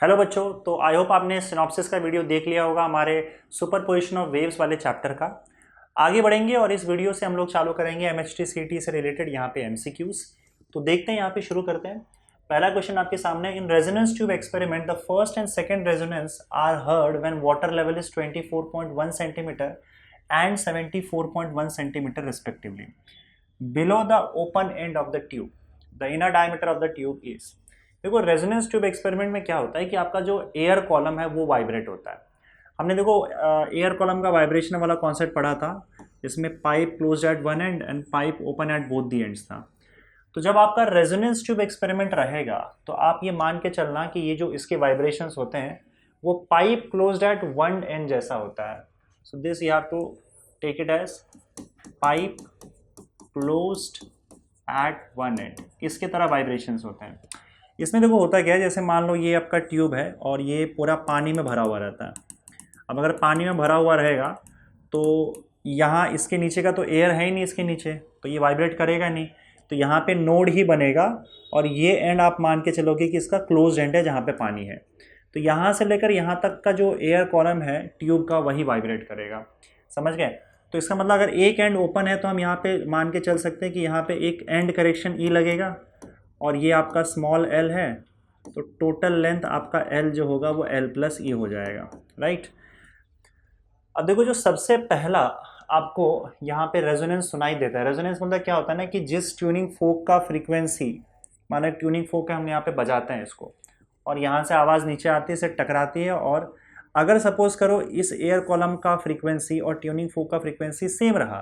Hello बच्चों, तो I hope आपने सिनॉप्सिस का वीडियो देख लिया होगा हमारे सुपरपोजिशन ऑफ वेव्स वाले चैप्टर का। आगे बढ़ेंगे और इस वीडियो से हम लोग चालू करेंगे एमएचटी सीटी से रिलेटेड यहाँ पे एमसीक्यूज। तो देखते हैं, यहाँ पे शुरू करते हैं। पहला क्वेश्चन आपके सामने, in resonance tube experiment the first and second resonance are heard when water level is 24.1 centimetre and 74.1 centimetre respectively below the open end of the tube. The inner diameter of the tube is. देखो, resonance tube experiment में क्या होता है कि आपका जो air column है वो वाइब्रेट होता है। हमने देखो एयर कॉलम का वाइब्रेशन वाला कॉन्सेप्ट पढ़ा था, जिसमें pipe close at one end and pipe open at both the ends था। तो जब आपका रेजोनेंस ट्यूब एक्सपेरिमेंट रहेगा तो आप ये मान के चलना कि ये जो इसके वाइब्रेशंस होते हैं वो pipe closed at one end जैसा होता है। So this you have to take it as pipe closed at one end, इसके तरह वाइब्रेशंस होते हैं। इसमें देखो होता क्या है, जैसे मान लो ये आपका ट्यूब है और ये पूरा पानी में भरा हुआ रहता है। अब अगर पानी में भरा हुआ रहेगा तो यहाँ इसके नीचे का तो एयर है ही नहीं, इसके नीचे तो ये वाइब्रेट करेगा नहीं, तो यहाँ पे नोड ही बनेगा और ये एंड आप मान के चलोगे कि इसका क्लोज एंड है जहाँ पे पानी है। तो यहाँ से लेकर यहाँ तक का जो एयर कॉलम है ट्यूब का वही वाइब्रेट करेगा। समझ गए? तो इसका मतलब अगर एक एंड ओपन है तो हम यहाँ पे मान के चल सकते हैं कि यहाँ पे एक एंड करेक्शन ई लगेगा और ये आपका स्मॉल एल है, तो टोटल लेंथ आपका एल जो होगा वो एल प्लस ई हो जाएगा। राइट। अब देखो, जो सबसे पहला आपको यहाँ पे रेजोनेंस सुनाई देता है। रेजोनेंस मतलब क्या होता है ना कि जिस ट्यूनिंग फोक का फ्रीक्वेंसी, माना ट्यूनिंग फोक है, हम यहाँ पे बजाते हैं इसको और यहाँ से आवाज़ नीचे आती है, इसे टकराती है, और अगर सपोज करो इस एयर कॉलम का फ्रीक्वेंसी और ट्यूनिंग फोक का फ्रीक्वेंसी सेम रहा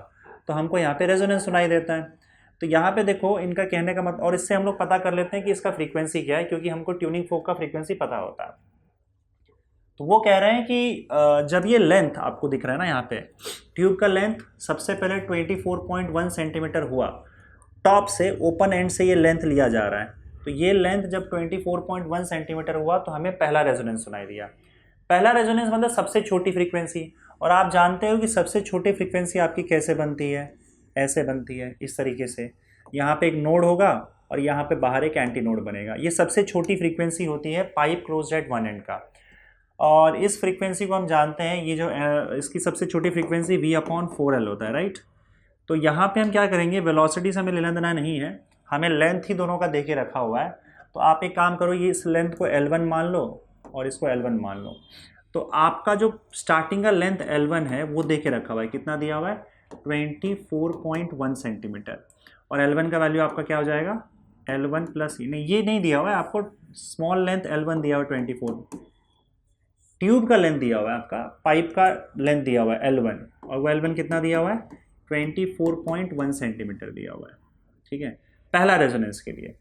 तो हमको यहाँ पे रेजोनेंस सुनाई देता है। तो यहाँ पे देखो इनका कहने का मतलब, और इससे हम लोग पता कर लेते हैं कि इसका फ्रीक्वेंसी क्या है, क्योंकि हमको ट्यूनिंग फोक का फ्रीक्वेंसी पता होता है। तो वो कह रहे हैं कि जब ये लेंथ आपको दिख रहा है ना, यहाँ पे ट्यूब का लेंथ सबसे पहले 24.1 सेंटीमीटर हुआ, टॉप से ओपन एंड से ये लेंथ लिया जा रहा है। तो ये लेंथ जब 24.1 सेंटीमीटर हुआ तो हमें पहला रेजोनेंस सुनाई दिया। पहला रेजोनेंस मतलब सबसे छोटी फ्रीक्वेंसी, और आप जानते हो कि सबसे छोटी फ्रीक्वेंसी आपकी कैसे बनती है, ऐसे बनती है, इस तरीके से। यहाँ पे एक नोड होगा और यहाँ पे बाहर एक एंटी नोड बनेगा। ये सबसे छोटी फ्रीक्वेंसी होती है pipe close at one and का, और इस फ्रीक्वेंसी को हम जानते हैं, ये जो इसकी सबसे छोटी फ्रीक्वेंसी V/4L होता है। राइट। तो यहाँ पे हम क्या करेंगे, वेलोसिटी से हमें लेना देना नहीं है, हमें लेंथ ही दोनों का दे के रखा हुआ है। तो आप एक काम करो, ये इस लेंथ को L1 मान लो और इसको L1 मान लो। तो आपका जो स्टार्टिंग का लेंथ L1 है वो दे के रखा हुआ है, कितना दिया हुआ है, 24.1 सेंटीमीटर, और L1 का वैल्यू आपका क्या हो जाएगा, L1 प्लस ई। नहीं, ये नहीं दिया हुआ है आपको, स्मॉल लेंथ L1 दिया हुआ है 24, ट्यूब का लेंथ दिया हुआ है, आपका पाइप का लेंथ दिया हुआ है L1, और वो L1 कितना दिया हुआ है, 24.1 सेंटीमीटर दिया हुआ है। ठीक है, पहला रेजोनेंस के लिए।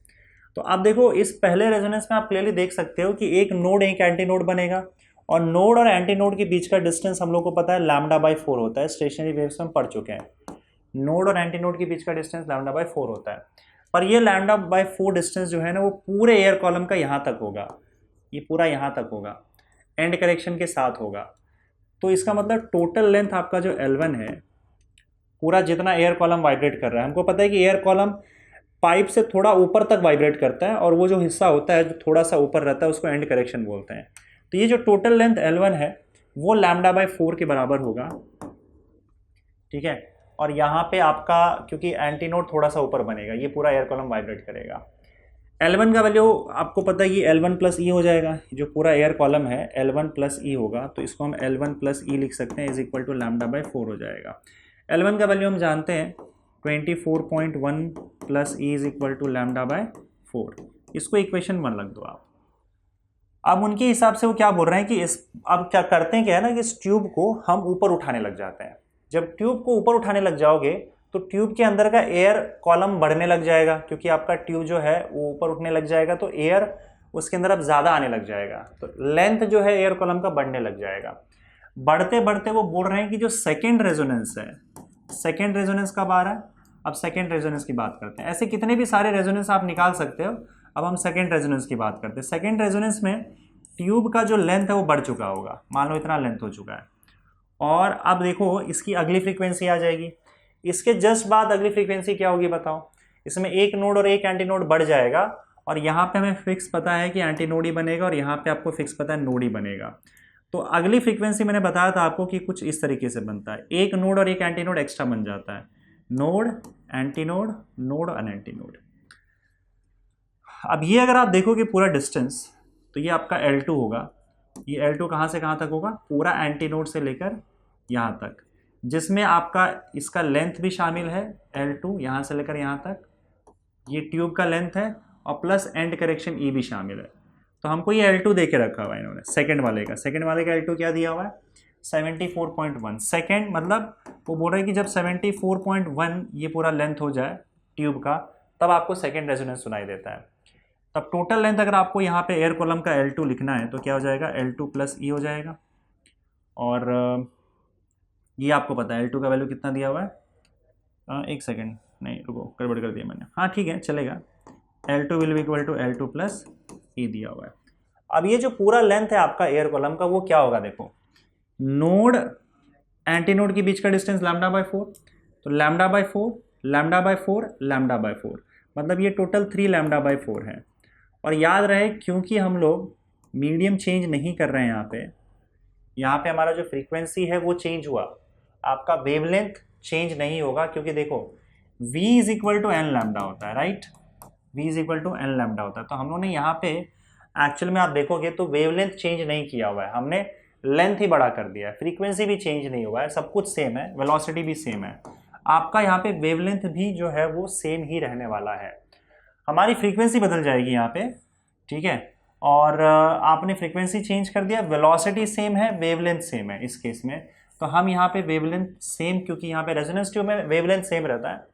तो अब देखो, इस पहले रेजोनेंस में आप क्लियरली देख सकते हो कि एक नोड एक एंटी नोड बनेगा, और नोड और एंटी नोड के बीच का डिस्टेंस हम लोग को पता है λ/4 होता है। स्टेशनरी वेव्स में हम पढ़ चुके हैं, नोड और एंटी नोड के बीच का डिस्टेंस λ/4 होता है। पर ये λ/4 डिस्टेंस जो है ना वो पूरे एयर कॉलम का यहाँ तक होगा, ये पूरा यहाँ तक होगा, एंड करेक्शन के साथ होगा। तो इसका मतलब टोटल लेंथ आपका जो L1 है, पूरा जितना एयर कॉलम वाइब्रेट कर रहा है, हमको पता है कि एयर कॉलम पाइप से थोड़ा ऊपर तक वाइब्रेट करता है, और वो जो हिस्सा होता है जो थोड़ा सा ऊपर रहता है उसको एंड करेक्शन बोलते हैं। तो ये जो टोटल लेंथ L1 है वो λ/4 के बराबर होगा। ठीक है, और यहाँ पे आपका क्योंकि एंटी नोड थोड़ा सा ऊपर बनेगा, ये पूरा एयर कॉलम वाइब्रेट करेगा। L1 का वैल्यू आपको पता है कि L1 प्लस ई हो जाएगा, जो पूरा एयर कॉलम है L1 प्लस ई होगा, तो इसको हम L1 प्लस ई लिख सकते हैं, इज इक्वल टू λ/4 हो जाएगा। L1 का वैल्यू हम जानते हैं 24.1 plus e is equal to λ/4। इसको इक्वेशन 1 रख दो आप। अब उनके हिसाब से वो क्या बोल रहे हैं कि इस, अब क्या करते हैं क्या है ना कि इस ट्यूब को हम ऊपर उठाने लग जाते हैं। जब ट्यूब को ऊपर उठाने लग जाओगे तो ट्यूब के अंदर का एयर कॉलम बढ़ने लग जाएगा, क्योंकि आपका ट्यूब जो है वो ऊपर उठने लग जाएगा तो एयर उसके अंदर अब ज़्यादा आने लग जाएगा, तो लेंथ जो है एयर कॉलम का बढ़ने लग जाएगा। बढ़ते बढ़ते वो बोल रहे हैं कि जो सेकेंड रेजोनेंस है, सेकेंड रेजोनेंस कब आ रहा है, अब सेकेंड रेजोनेंस की बात करते हैं। ऐसे कितने भी सारे रेजोनेंस आप निकाल सकते हो, अब हम सेकेंड रेजोनेंस की बात करते हैं। सेकेंड रेजोनेंस में ट्यूब का जो लेंथ है वो बढ़ चुका होगा, मान लो इतना लेंथ हो चुका है, और अब देखो इसकी अगली फ्रीक्वेंसी आ जाएगी। इसके जस्ट बाद अगली फ्रीक्वेंसी क्या होगी बताओ, इसमें एक नोड और एक एंटी नोड बढ़ जाएगा, और यहाँ पे हमें फिक्स पता है कि एंटी नोड ही बनेगा और यहाँ पे आपको फिक्स पता है नोड ही बनेगा। तो अगली फ्रीक्वेंसी मैंने बताया था आपको कि कुछ इस तरीके से बनता है, एक नोड और एक एंटी नोड एक्स्ट्रा बन जाता है, नोड एंटी नोड, नोड अन एंटी नोड। अब ये अगर आप देखोगे पूरा डिस्टेंस, तो ये आपका L2 होगा। ये L2 कहाँ से कहाँ तक होगा, पूरा एंटी नोड से लेकर यहाँ तक, जिसमें आपका इसका लेंथ भी शामिल है L2 यहाँ से लेकर यहाँ तक, ये ट्यूब का लेंथ है और प्लस एंड करेक्शन ई भी शामिल है। तो हमको ये L2 दे के रखा हुआ है इन्होंने, सेकंड वाले का L2 क्या दिया हुआ है, 74.1 सेकेंड। मतलब वो बोल रहे हैं कि जब 74.1 ये पूरा लेंथ हो जाए ट्यूब का, तब आपको सेकेंड रेजोनेंस सुनाई देता है। तब टोटल लेंथ अगर आपको यहाँ पे एयर कॉलम का L2 लिखना है तो क्या हो जाएगा, L2 प्लस ई हो जाएगा। और ये आपको पता है L2 का वैल्यू कितना दिया हुआ है, एक सेकेंड, नहीं रुको गड़बड़ कर दिया मैंने, हाँ ठीक है चलेगा, L2 will be equal to L2 plus e दिया हुआ है। अब ये जो पूरा लेंथ है आपका एयर कॉलम का, वो क्या होगा देखो, नोड एंटी नोड के बीच का डिस्टेंस λ/4, तो λ/4 λ/4 λ/4, मतलब ये टोटल 3 λ/4 है। और याद रहे क्योंकि हम लोग मीडियम चेंज नहीं कर रहे हैं यहाँ पे हमारा जो फ्रीक्वेंसी है वो चेंज हुआ, आपका वेवलेंथ चेंज नहीं होगा, क्योंकि देखो v is equal to n lambda होता है, right, v is equal to n lambda होता है। तो हम लोगों ने यहाँ पे एक्चुअल में आप देखोगे तो वेवलेंथ चेंज नहीं किया हुआ है, हमने लेंथ ही बड़ा कर दिया है, फ्रीक्वेंसी भी चेंज नहीं हुआ है, सब कुछ सेम है, वेलोसिटी भी सेम है, आपका यहाँ पे वेवलेंथ भी जो है वो सेम ही रहने वाला है। हमारी फ्रीक्वेंसी बदल जाएगी यहाँ पे, ठीक है, और आपने फ्रीक्वेंसी चेंज कर दिया, वेलोसिटी सेम है, वेवलेंथ सेम है इस केस में, तो हम यहाँ पे वेवलेंथ सेम, क्योंकि यहाँ पे रेजोनेंस ट्यूब में वेवलेंथ सेम रहता है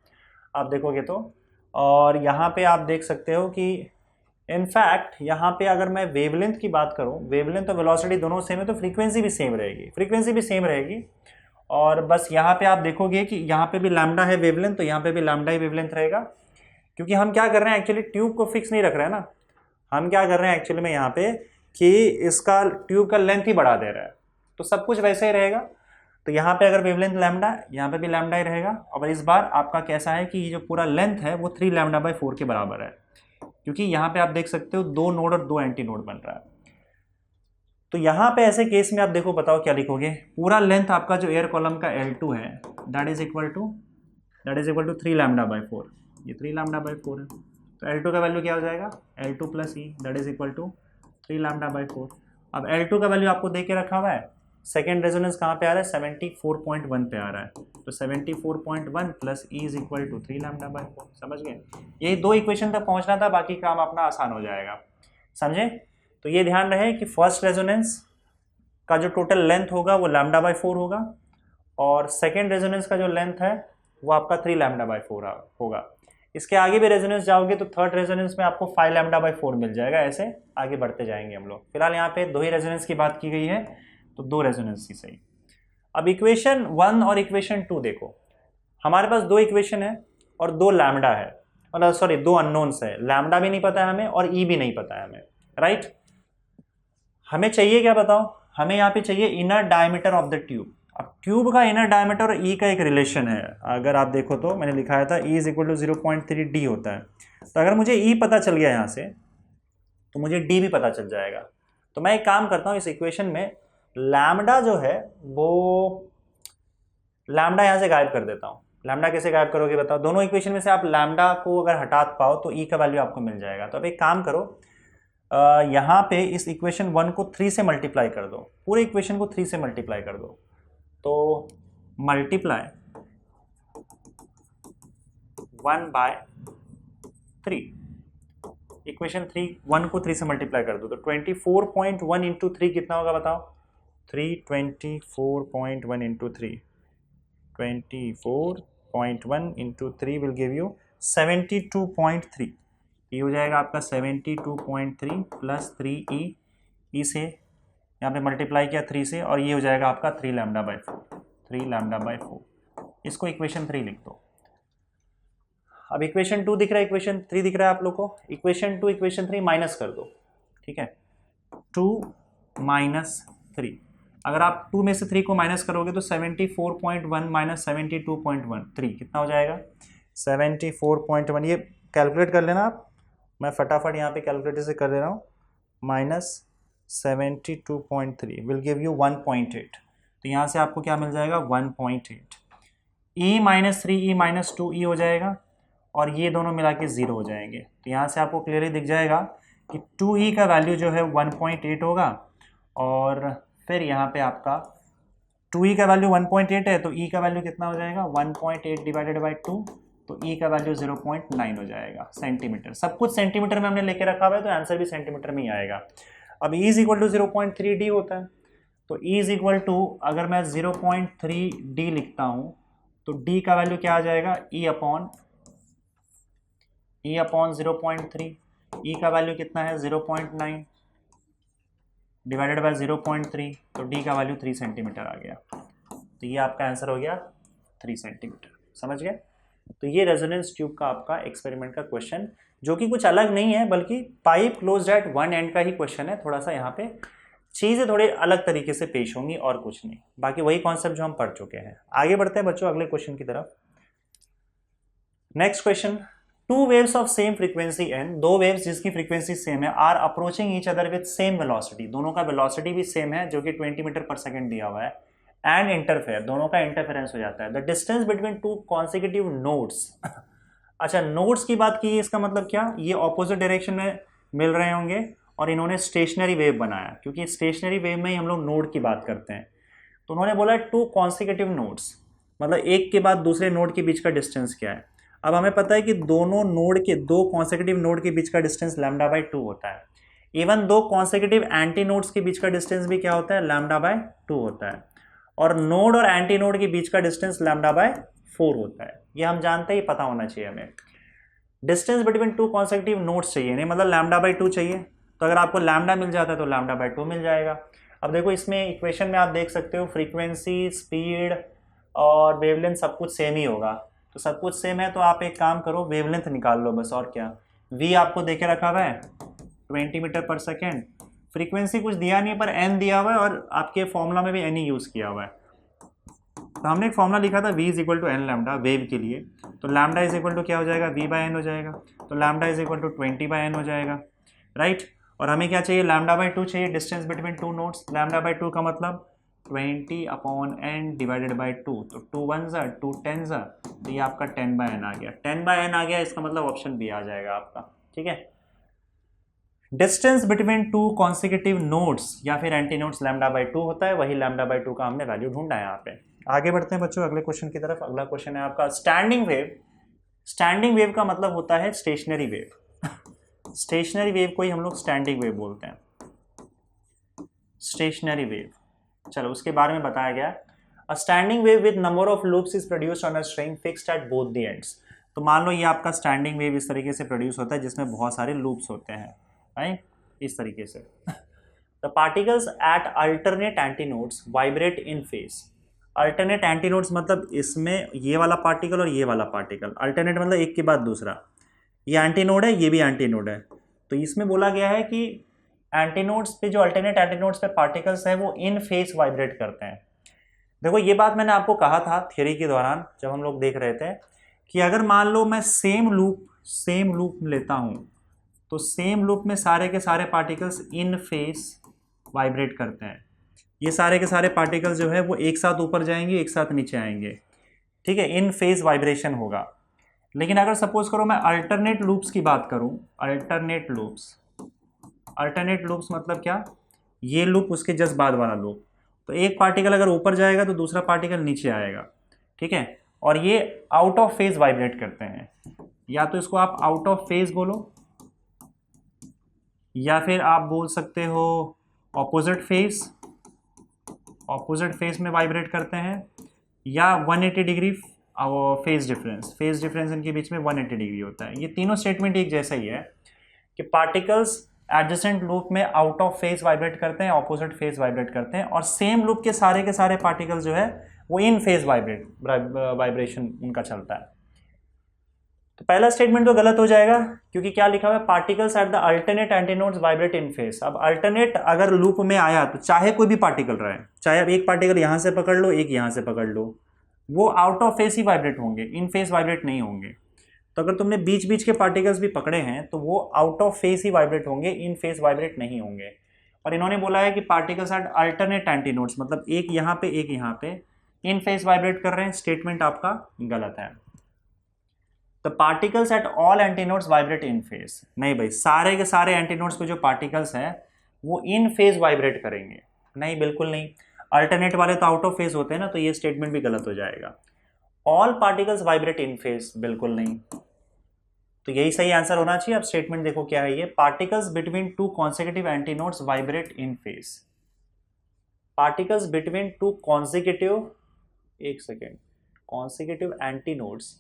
आप देखोगे तो। और यहाँ पे आप देख सकते हो कि इनफैक्ट यहाँ पे अगर मैं वेवलेंथ की बात करूँ, वेवलेंथ और वेलोसिटी दोनों सेम है, तो फ्रीक्वेंसी भी सेम रहेगी, फ्रीक्वेंसी भी सेम रहेगी। और बस यहाँ पे आप देखोगे कि यहाँ पे भी लैम्डा है वेवलेंथ, तो यहाँ पे भी लैम्डा ही वेवलेंथ रहेगा, क्योंकि हम क्या कर रहे हैं एक्चुअली, ट्यूब को फिक्स नहीं रख रहे हैं ना, हम क्या कर रहे हैं एक्चुअली में यहाँ पे कि इसका ट्यूब का लेंथ ही बढ़ा दे रहा है, तो सब कुछ वैसे ही रहेगा। तो यहाँ पे अगर वेवलेंथ लैम्डा, यहाँ पे भी लैम्डा ही रहेगा। और इस बार आपका कैसा है कि ये जो पूरा लेंथ है वो 3 λ/4 के बराबर है, क्योंकि यहाँ पे आप देख सकते हो 2 नोड और 2 एंटी नोड बन रहा है। तो यहाँ पे ऐसे केस में आप देखो, बताओ क्या लिखोगे, पूरा लेंथ आपका जो एयर कॉलम का L2 है दैट इज इक्वल टू 3 λ/4, ये 3 λ/4 है, तो L2 का वैल्यू क्या हो जाएगा, L2 plus e that is equal to 3 λ/4। अब L2 का वैल्यू आपको दे के रखा हुआ है, सेकेंड रेजोनेंस कहाँ पे आ रहा है, 74.1 पे आ रहा है, तो 74.1 plus e is equal to 3 λ/4, समझ गए। यही 2 इक्वेशन तक पहुँचना था, बाकी काम अपना आसान हो जाएगा, समझे। तो ये ध्यान रहे कि फर्स्ट रेजोनेंस का जो टोटल लेंथ होगा वो λ/4 होगा, और सेकेंड रेजोनेंस का जो लेंथ है वो आपका 3 λ/4 होगा। इसके आगे भी रेजोनेंस जाओगे तो थर्ड रेजोनेंस में आपको 5 λ/4 मिल जाएगा, ऐसे आगे बढ़ते जाएंगे हम लोग। फिलहाल यहाँ पे 2 ही रेजोनेंस की बात की गई है, तो 2 रेजोनेंस ही सही। अब इक्वेशन 1 और इक्वेशन 2 देखो, हमारे पास 2 इक्वेशन है और 2 लैम्डा है, मतलब सॉरी 2 अननोन्स है, लैम्डा भी नहीं पता है हमें और ई भी नहीं पता है हमें, राइट। हमें चाहिए क्या बताओ, हमें यहाँ पे चाहिए inner diameter of the tube. अब ट्यूब का इनर डायमीटर और ई का एक रिलेशन है, अगर आप देखो तो मैंने लिखाया था e is equal to 0.3 d होता है। तो अगर मुझे ई पता चल गया यहाँ से, तो मुझे डी भी पता चल जाएगा। तो मैं एक काम करता हूँ, इस इक्वेशन में लैम्डा जो है वो लैम्डा यहाँ से गायब कर देता हूँ। लैम्डा कैसे गायब करोगे बताओ, दोनों इक्वेशन में से आप लैम्डा को अगर हटा पाओ तो ई का वैल्यू आपको मिल जाएगा। तो अब एक काम करो, यहाँ पे इस इक्वेशन 1 को 3 से मल्टीप्लाई कर दो, पूरे इक्वेशन को 3 से मल्टीप्लाई कर दो, तो मल्टीप्लाई 1/3, इक्वेशन 1 को 3 से मल्टीप्लाई कर दो, तो 24.1 इंटू 3 कितना होगा बताओ, 24.1 into 3, 24.1 into 3 will give you 72.3, ये हो जाएगा आपका 72.3 प्लस 3 ई से यहाँ पे मल्टीप्लाई किया 3 से, और ये हो जाएगा आपका 3 λ/4, इसको इक्वेशन 3 लिख दो। अब इक्वेशन 2 दिख रहा है, इक्वेशन 3 दिख रहा है आप लोग को, इक्वेशन 2 इक्वेशन 3 माइनस कर दो, ठीक है, 2 - 3, अगर आप 2 में से 3 को माइनस करोगे तो 74.1 माइनस 72.1, 3 कितना हो जाएगा 74.1, ये कैलकुलेट कर लेना आप, मैं फटाफट यहाँ पे कैलकुलेटर से कर दे रहा हूँ, -72.3 विल गिव यू 1.8। तो यहाँ से आपको क्या मिल जाएगा 1.8। e - 3e - 2e हो जाएगा और ये दोनों मिला के 0 हो जाएंगे। तो यहाँ से आपको क्लियरली दिख जाएगा कि 2e का वैल्यू जो है 1.8 होगा और फिर यहाँ पे आपका 2e का वैल्यू 1.8 है तो e का वैल्यू कितना हो जाएगा 1.8 डिवाइडेड बाई 2, तो e का वैल्यू 0.9 हो जाएगा सेंटीमीटर। सब कुछ सेंटीमीटर में हमने लेके रखा हुआ है तो आंसर भी सेंटीमीटर में ही आएगा। अब e is equal to 0.3d होता है, तो e इज इक्वल टू अगर मैं 0.3d लिखता हूँ तो d का वैल्यू क्या आ जाएगा e अपॉन 0.3, e का वैल्यू कितना है 0.9 डिवाइडेड बाय 0.3, तो d का वैल्यू 3 सेंटीमीटर आ गया। तो ये आपका आंसर हो गया 3 सेंटीमीटर। समझ गए? तो ये रेजोनेंस ट्यूब का आपका एक्सपेरिमेंट का क्वेश्चन, जो कि कुछ अलग नहीं है बल्कि pipe closed at one and का ही क्वेश्चन है। थोड़ा सा यहाँ पे चीज़ें थोड़े अलग तरीके से पेश होंगी और कुछ नहीं, बाकी वही कॉन्सेप्ट जो हम पढ़ चुके हैं। आगे बढ़ते हैं बच्चों अगले क्वेश्चन की तरफ। Next question, two waves of same frequency n, दो वेव्स जिसकी फ्रीक्वेंसी सेम है, are approaching each other with same velocity, दोनों का वेलोसिटी भी सेम है जो कि 20 मीटर पर सेकंड दिया हुआ है, एंड इंटरफेयर, दोनों का इंटरफेरेंस हो जाता है। The distance between to consecutive nodes. अच्छा, नोड्स की बात की, इसका मतलब क्या, ये ऑपोजिट डायरेक्शन में मिल रहे होंगे और इन्होंने स्टेशनरी वेव बनाया, क्योंकि स्टेशनरी वेव में ही हम लोग नोड की बात करते हैं। तो उन्होंने बोला टू कॉन्सिक्यूटिव नोड्स, मतलब एक के बाद दूसरे नोड के बीच का डिस्टेंस क्या है। अब हमें पता है कि दोनों नोड के, दो कॉन्सिक्यूटिव नोड के बीच का डिस्टेंस λ/2 होता है। Even though consecutive anti nodes के बीच का डिस्टेंस भी क्या होता है, λ/2 होता है। और नोड और एंटी नोड के बीच का डिस्टेंस λ/4 होता है। ये हम जानते ही, पता होना चाहिए हमें। Distance between to consecutive nodes चाहिए, नहीं मतलब λ/2 चाहिए, तो अगर आपको लैम्डा मिल जाता है तो λ/2 मिल जाएगा। अब देखो इसमें इक्वेशन में आप देख सकते हो फ्रीक्वेंसी, स्पीड और वेवलेंथ सब कुछ सेम ही होगा। तो सब कुछ सेम है तो आप एक काम करो, वेवलेंथ निकाल लो बस, और क्या। v आपको देखे रखा हुआ है 20 मीटर पर सेकेंड, फ्रीक्वेंसी कुछ दिया नहीं है पर n दिया हुआ है और आपके फॉर्मूला में भी n ही यूज़ किया हुआ है। तो हमने एक फॉर्मूला लिखा था v is equal to n lambda wave के लिए, तो लैम्डा इज इक्वल टू क्या हो जाएगा v/n हो जाएगा, तो lambda is equal to 20/n हो जाएगा, राइट। और हमें क्या चाहिए, λ/2 चाहिए, डिस्टेंस बिटवीन टू नोड्स। λ/2 का मतलब 20/n डिवाइडेड बाई 2, तो 2 1 2 10, तो ये आपका 10/n आ गया। 10/n आ गया, इसका मतलब ऑप्शन बी आ जाएगा आपका, ठीक है। Distance between to consecutive nodes या फिर एंटी नोड्स λ/2 होता है, वही λ/2 का हमने वैल्यू ढूंढा है यहाँ पे। आगे बढ़ते हैं बच्चों अगले क्वेश्चन की तरफ। अगला क्वेश्चन है आपका स्टैंडिंग वेव। स्टैंडिंग वेव का मतलब होता है स्टेशनरी वेव। स्टेशनरी वेव को ही हम लोग स्टैंडिंग वेव बोलते हैं, स्टेशनरी वेव। चलो उसके बारे में बताया गया, a standing wave with number of loops is produced on a string fixed at both the ends. तो मान लो ये आपका स्टैंडिंग वेव इस तरीके से प्रोड्यूस होता है जिसमें बहुत सारे लूप्स होते हैं, राइट, इस तरीके से। The particles at alternate antinodes vibrate in phase. Alternate antinodes मतलब इसमें ये वाला पार्टिकल और ये वाला पार्टिकल, अल्टरनेट मतलब एक के बाद दूसरा, ये एंटीनोड है, ये भी एंटीनोड है। तो इसमें बोला गया है कि एंटीनोड्स पे, जो अल्टरनेट एंटीनोड्स पे पार्टिकल्स हैं वो इन फेज वाइब्रेट करते हैं। देखो ये बात मैंने आपको कहा था थ्योरी के दौरान जब हम लोग देख रहे थे कि अगर मान लो मैं सेम लूप लेता हूँ तो सेम लूप में सारे के सारे पार्टिकल्स इन फेज वाइब्रेट करते हैं। ये सारे के सारे पार्टिकल्स जो है वो एक साथ ऊपर जाएंगे, एक साथ नीचे आएंगे, ठीक है, इन फेज वाइब्रेशन होगा। लेकिन अगर सपोज करो मैं अल्टरनेट लूप्स की बात करूं, अल्टरनेट लूप्स मतलब क्या, ये लूप उसके जस्ट बाद वाला लूप, तो एक पार्टिकल अगर ऊपर जाएगा तो दूसरा पार्टिकल नीचे आएगा, ठीक है, और ये आउट ऑफ फेज वाइब्रेट करते हैं। या तो इसको आप आउट ऑफ फेज बोलो या फिर आप बोल सकते हो ऑपोजिट फेज में वाइब्रेट करते हैं, या 180 डिग्री फेज डिफरेंस इनके बीच में 180 डिग्री होता है। ये तीनों स्टेटमेंट एक जैसा ही है कि पार्टिकल्स एडजेसेंट लूप में आउट ऑफ फेज वाइब्रेट करते हैं, ऑपोजिट फेज वाइब्रेट करते हैं, और सेम लूप के सारे पार्टिकल्स जो है वो इन फेज वाइब्रेशन उनका चलता है। तो पहला स्टेटमेंट तो गलत हो जाएगा क्योंकि क्या लिखा हुआ है, particles at the alternate antinodes vibrate in phase. अब अल्टरनेट अगर लूप में आया तो चाहे कोई भी पार्टिकल रहे, चाहे अब एक पार्टिकल यहां से पकड़ लो, एक यहां से पकड़ लो, वो out of face he vibrate होंगे, इन फेस वाइब्रेट नहीं होंगे। तो अगर तुमने बीच बीच के पार्टिकल्स भी पकड़े हैं तो वो out of face he vibrate होंगे, इन फेस वाइब्रेट नहीं होंगे। और इन्होंने बोला है कि पार्टिकल्स आर अल्टरनेट एंटीनोड्स, मतलब एक यहाँ पे एक यहाँ पे, इन फेस वाइब्रेट कर रहे हैं। स्टेटमेंट आपका गलत है। The particles at all antinodes vibrate in phase, नहीं भाई, सारे के सारे एंटीनोड्स पे जो पार्टिकल्स हैं वो इन फेस वाइब्रेट करेंगे, नहीं बिल्कुल नहीं। अल्टरनेट वाले तो आउट ऑफ फेस होते हैं ना, तो ये स्टेटमेंट भी गलत हो जाएगा। All particles vibrate in face, बिल्कुल नहीं, तो यही सही आंसर होना चाहिए। अब स्टेटमेंट देखो क्या है ये, particles between two consecutive antinodes vibrate in phase. Particles between two consecutive, एक second, consecutive antinodes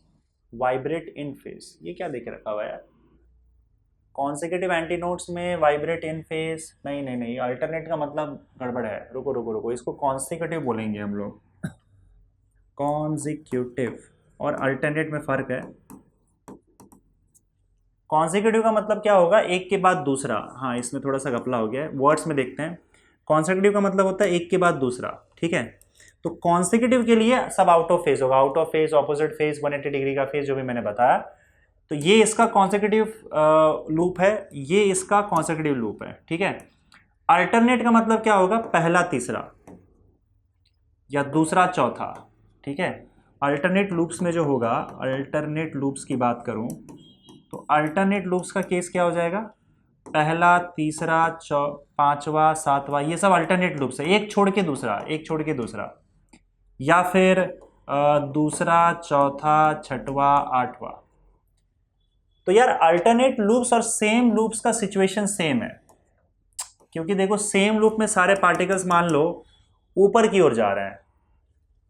vibrate in phase, ये क्या देख रखा हुआ यार? कॉन्सेक्यूटिव एंटीनोड्स में वाइब्रेट इन फेस, नहीं नहीं नहीं, अल्टरनेट का मतलब गड़बड़ है। रुको रुको रुको, इसको कॉन्सेक्यूटिव बोलेंगे हम लोग। कॉन्सेक्यूटिव और अल्टरनेट में फर्क है। कॉन्सेक्यूटिव का मतलब क्या होगा? एक के बाद दूसरा। हाँ, इसमें थोड़ा सा घपला हो गया है, वर्ड्स में देखते हैं। कॉन्सेक्यूटिव का मतलब होता है एक के बाद दूसरा, ठीक है। तो कॉन्सेक्यूटिव के लिए सब आउट ऑफ फेज होगा, out of phase, opposite phase, 180 degree का फेज, जो भी मैंने बताया। तो ये इसका कॉन्सेक्यूटिव लूप है, ये इसका कॉन्सेक्यूटिव लूप है, ठीक है। अल्टरनेट का मतलब क्या होगा? पहला तीसरा या दूसरा चौथा, ठीक है। अल्टरनेट लूप्स में जो होगा, अल्टरनेट लूप्स की बात करूं तो अल्टरनेट लूप्स का केस क्या हो जाएगा? पहला, तीसरा, पांचवा, सातवां, ये सब अल्टरनेट लूप्स है, एक छोड़ के दूसरा, एक छोड़ के दूसरा, या फिर दूसरा, चौथा, छठवां, आठवां। तो यार अल्टरनेट लूप्स और सेम लूप्स का सिचुएशन सेम है, क्योंकि देखो सेम लूप में सारे पार्टिकल्स मान लो ऊपर की ओर जा रहे हैं,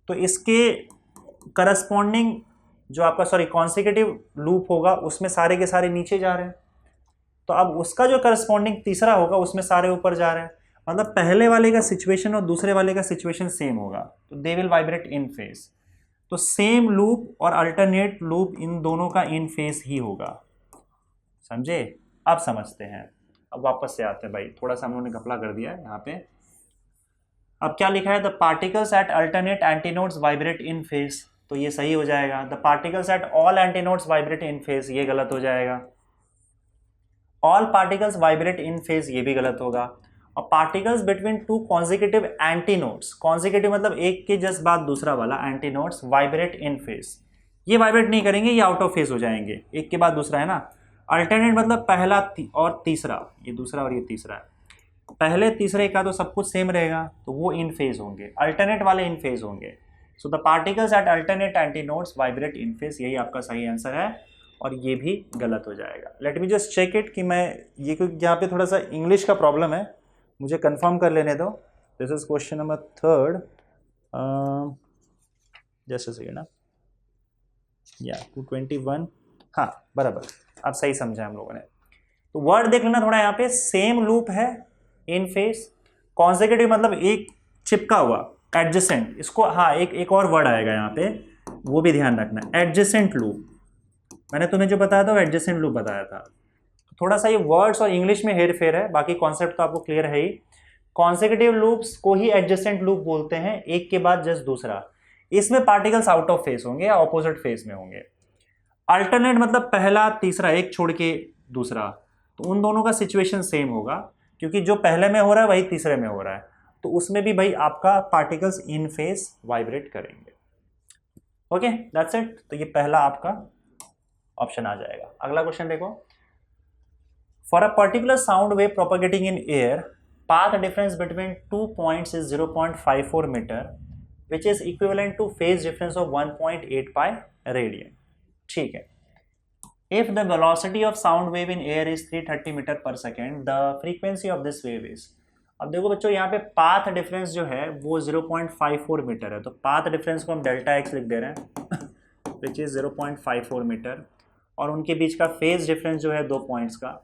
तो इसके करस्पॉन्डिंग जो आपका कॉन्सेक्यूटिव लूप होगा उसमें सारे के सारे नीचे जा रहे हैं, तो अब उसका जो करस्पॉन्डिंग तीसरा होगा उसमें सारे ऊपर जा रहे हैं, मतलब पहले वाले का सिचुएशन और दूसरे वाले का सिचुएशन सेम होगा, तो they will vibrate in phase. तो सेम लूप और अल्टरनेट लूप इन दोनों का इन फेस ही होगा, समझे? अब समझते हैं। अब वापस से आते हैं भाई, थोड़ा सा हम लोगों ने घपला कर दिया है यहाँ पे। अब क्या लिखा है? The particles at alternate antinodes vibrate in phase, तो ये सही हो जाएगा। The particles at all antinodes vibrate in phase, ये गलत हो जाएगा। All particles vibrate in phase, ये भी गलत होगा। और particles between two consecutive antinodes, consecutive मतलब एक के जस्ट बाद दूसरा वाला, एंटीनोड्स वाइब्रेट इन फेस, ये वाइब्रेट नहीं करेंगे, ये आउट ऑफ फेस हो जाएंगे, एक के बाद दूसरा है ना। अल्टरनेट मतलब पहला और तीसरा, ये दूसरा और ये तीसरा है, पहले तीसरे का तो सब कुछ सेम रहेगा, तो वो इन फेज होंगे, अल्टरनेट वाले इन फेज होंगे। So the particles at alternate antinodes vibrate in phase, यही आपका सही आंसर है, और ये भी गलत हो जाएगा। Let me just check it कि मैं ये, क्योंकि यहाँ पे थोड़ा सा इंग्लिश का प्रॉब्लम है, मुझे कंफर्म कर लेने दो। This is question number 3, just second ना, या 221, हाँ बराबर, अब सही समझा हम लोगों ने। तो वर्ड देख लेना थोड़ा, यहाँ पे सेम लूप है इन फेस, कॉन्सेक्यूटिव मतलब एक चिपका हुआ, एडजेसेंट, इसको हाँ एक और वर्ड आएगा यहाँ पे, वो भी ध्यान रखना, एडजेसेंट लूप। मैंने तुम्हें जो बताया था वो एडजेसेंट लूप बताया था। थोड़ा सा ये वर्ड्स और इंग्लिश में हेर फेर है, बाकी कॉन्सेप्ट तो आपको क्लियर है ही। कॉन्सेक्यूटिव लूप्स को ही एडजेसेंट लूप बोलते हैं, एक के बाद जस्ट दूसरा। इसमें पार्टिकल्स आउट ऑफ फेस होंगे या ऑपोजिट फेस में होंगे। अल्टरनेट मतलब पहला तीसरा, एक छोड़ के दूसरा, तो उन दोनों का सिचुएशन सेम होगा, क्योंकि जो पहले में हो रहा है वही तीसरे में हो रहा है, तो उसमें भी भाई आपका पार्टिकल्स इन फेस वाइब्रेट करेंगे। Okay, that's it. तो ये पहला आपका ऑप्शन आ जाएगा। अगला क्वेश्चन देखो, for a particular sound wave propagating in air, path difference between 2 points is 0.54 meter, which is equivalent to phase difference of 1.8 pi radian. ठीक है। If the velocity of sound wave in air is 330 meter per second, the frequency of this wave is। अब देखो बच्चों, यहाँ पे path difference जो है वो 0.54 मीटर है, तो पाथ डिफरेंस को हम डेल्टा एक्स लिख दे रहे हैं, विच इज 0.54 मीटर, और उनके बीच का फेज डिफरेंस जो है 2 पॉइंट्स का,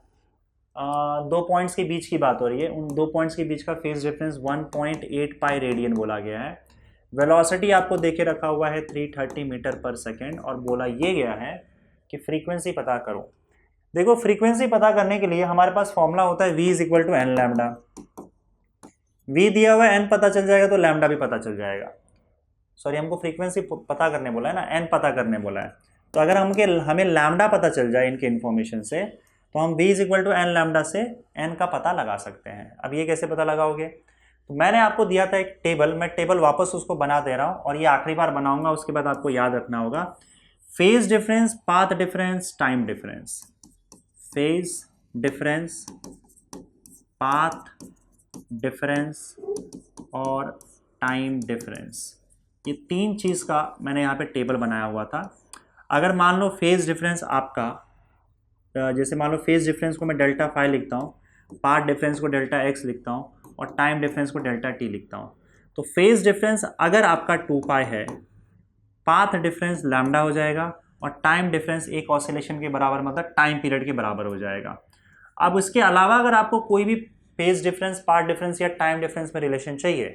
2 पॉइंट्स के बीच की बात हो रही है, उन 2 पॉइंट्स के बीच का फेज डिफरेंस 1.8 पाई रेडियन बोला गया है। वेलोसिटी आपको देके रखा हुआ है 330 मीटर पर सेकेंड, और बोला ये गया है कि फ्रीक्वेंसी पता करो। देखो फ्रीक्वेंसी पता करने के लिए हमारे पास फॉर्मूला होता है v is equal to n lambda. v दिया हुआ है, n पता चल जाएगा तो लैम्डा भी पता चल जाएगा। सॉरी, हमको फ्रीक्वेंसी पता करने बोला है ना, n पता करने बोला है, तो अगर हमें लैम्डा पता चल जाए इनके इन्फॉर्मेशन से, तो हम v is equal to n lambda से n का पता लगा सकते हैं। अब ये कैसे पता लगाओगे? तो मैंने आपको दिया था एक टेबल, मैं टेबल वापस उसको बना दे रहा हूँ और ये आखिरी बार बनाऊंगा, उसके बाद आपको याद रखना होगा phase difference, path difference, time difference. Phase difference, path difference और टाइम डिफरेंस, ये तीन चीज़ का मैंने यहाँ पे टेबल बनाया हुआ था। अगर मान लो फेज डिफरेंस आपका, जैसे मान लो फेज डिफरेंस को मैं डेल्टा फाई लिखता हूँ, पाथ डिफरेंस को डेल्टा एक्स लिखता हूँ और टाइम डिफरेंस को डेल्टा टी लिखता हूँ। तो फेज डिफरेंस अगर आपका 2 पाई है, पाथ डिफरेंस लैम्डा हो जाएगा और टाइम डिफरेंस एक ऑसिलेशन के बराबर, मतलब टाइम पीरियड के बराबर हो जाएगा। अब इसके अलावा अगर आपको कोई भी फेज डिफरेंस, पाथ डिफरेंस या टाइम डिफरेंस में रिलेशन चाहिए,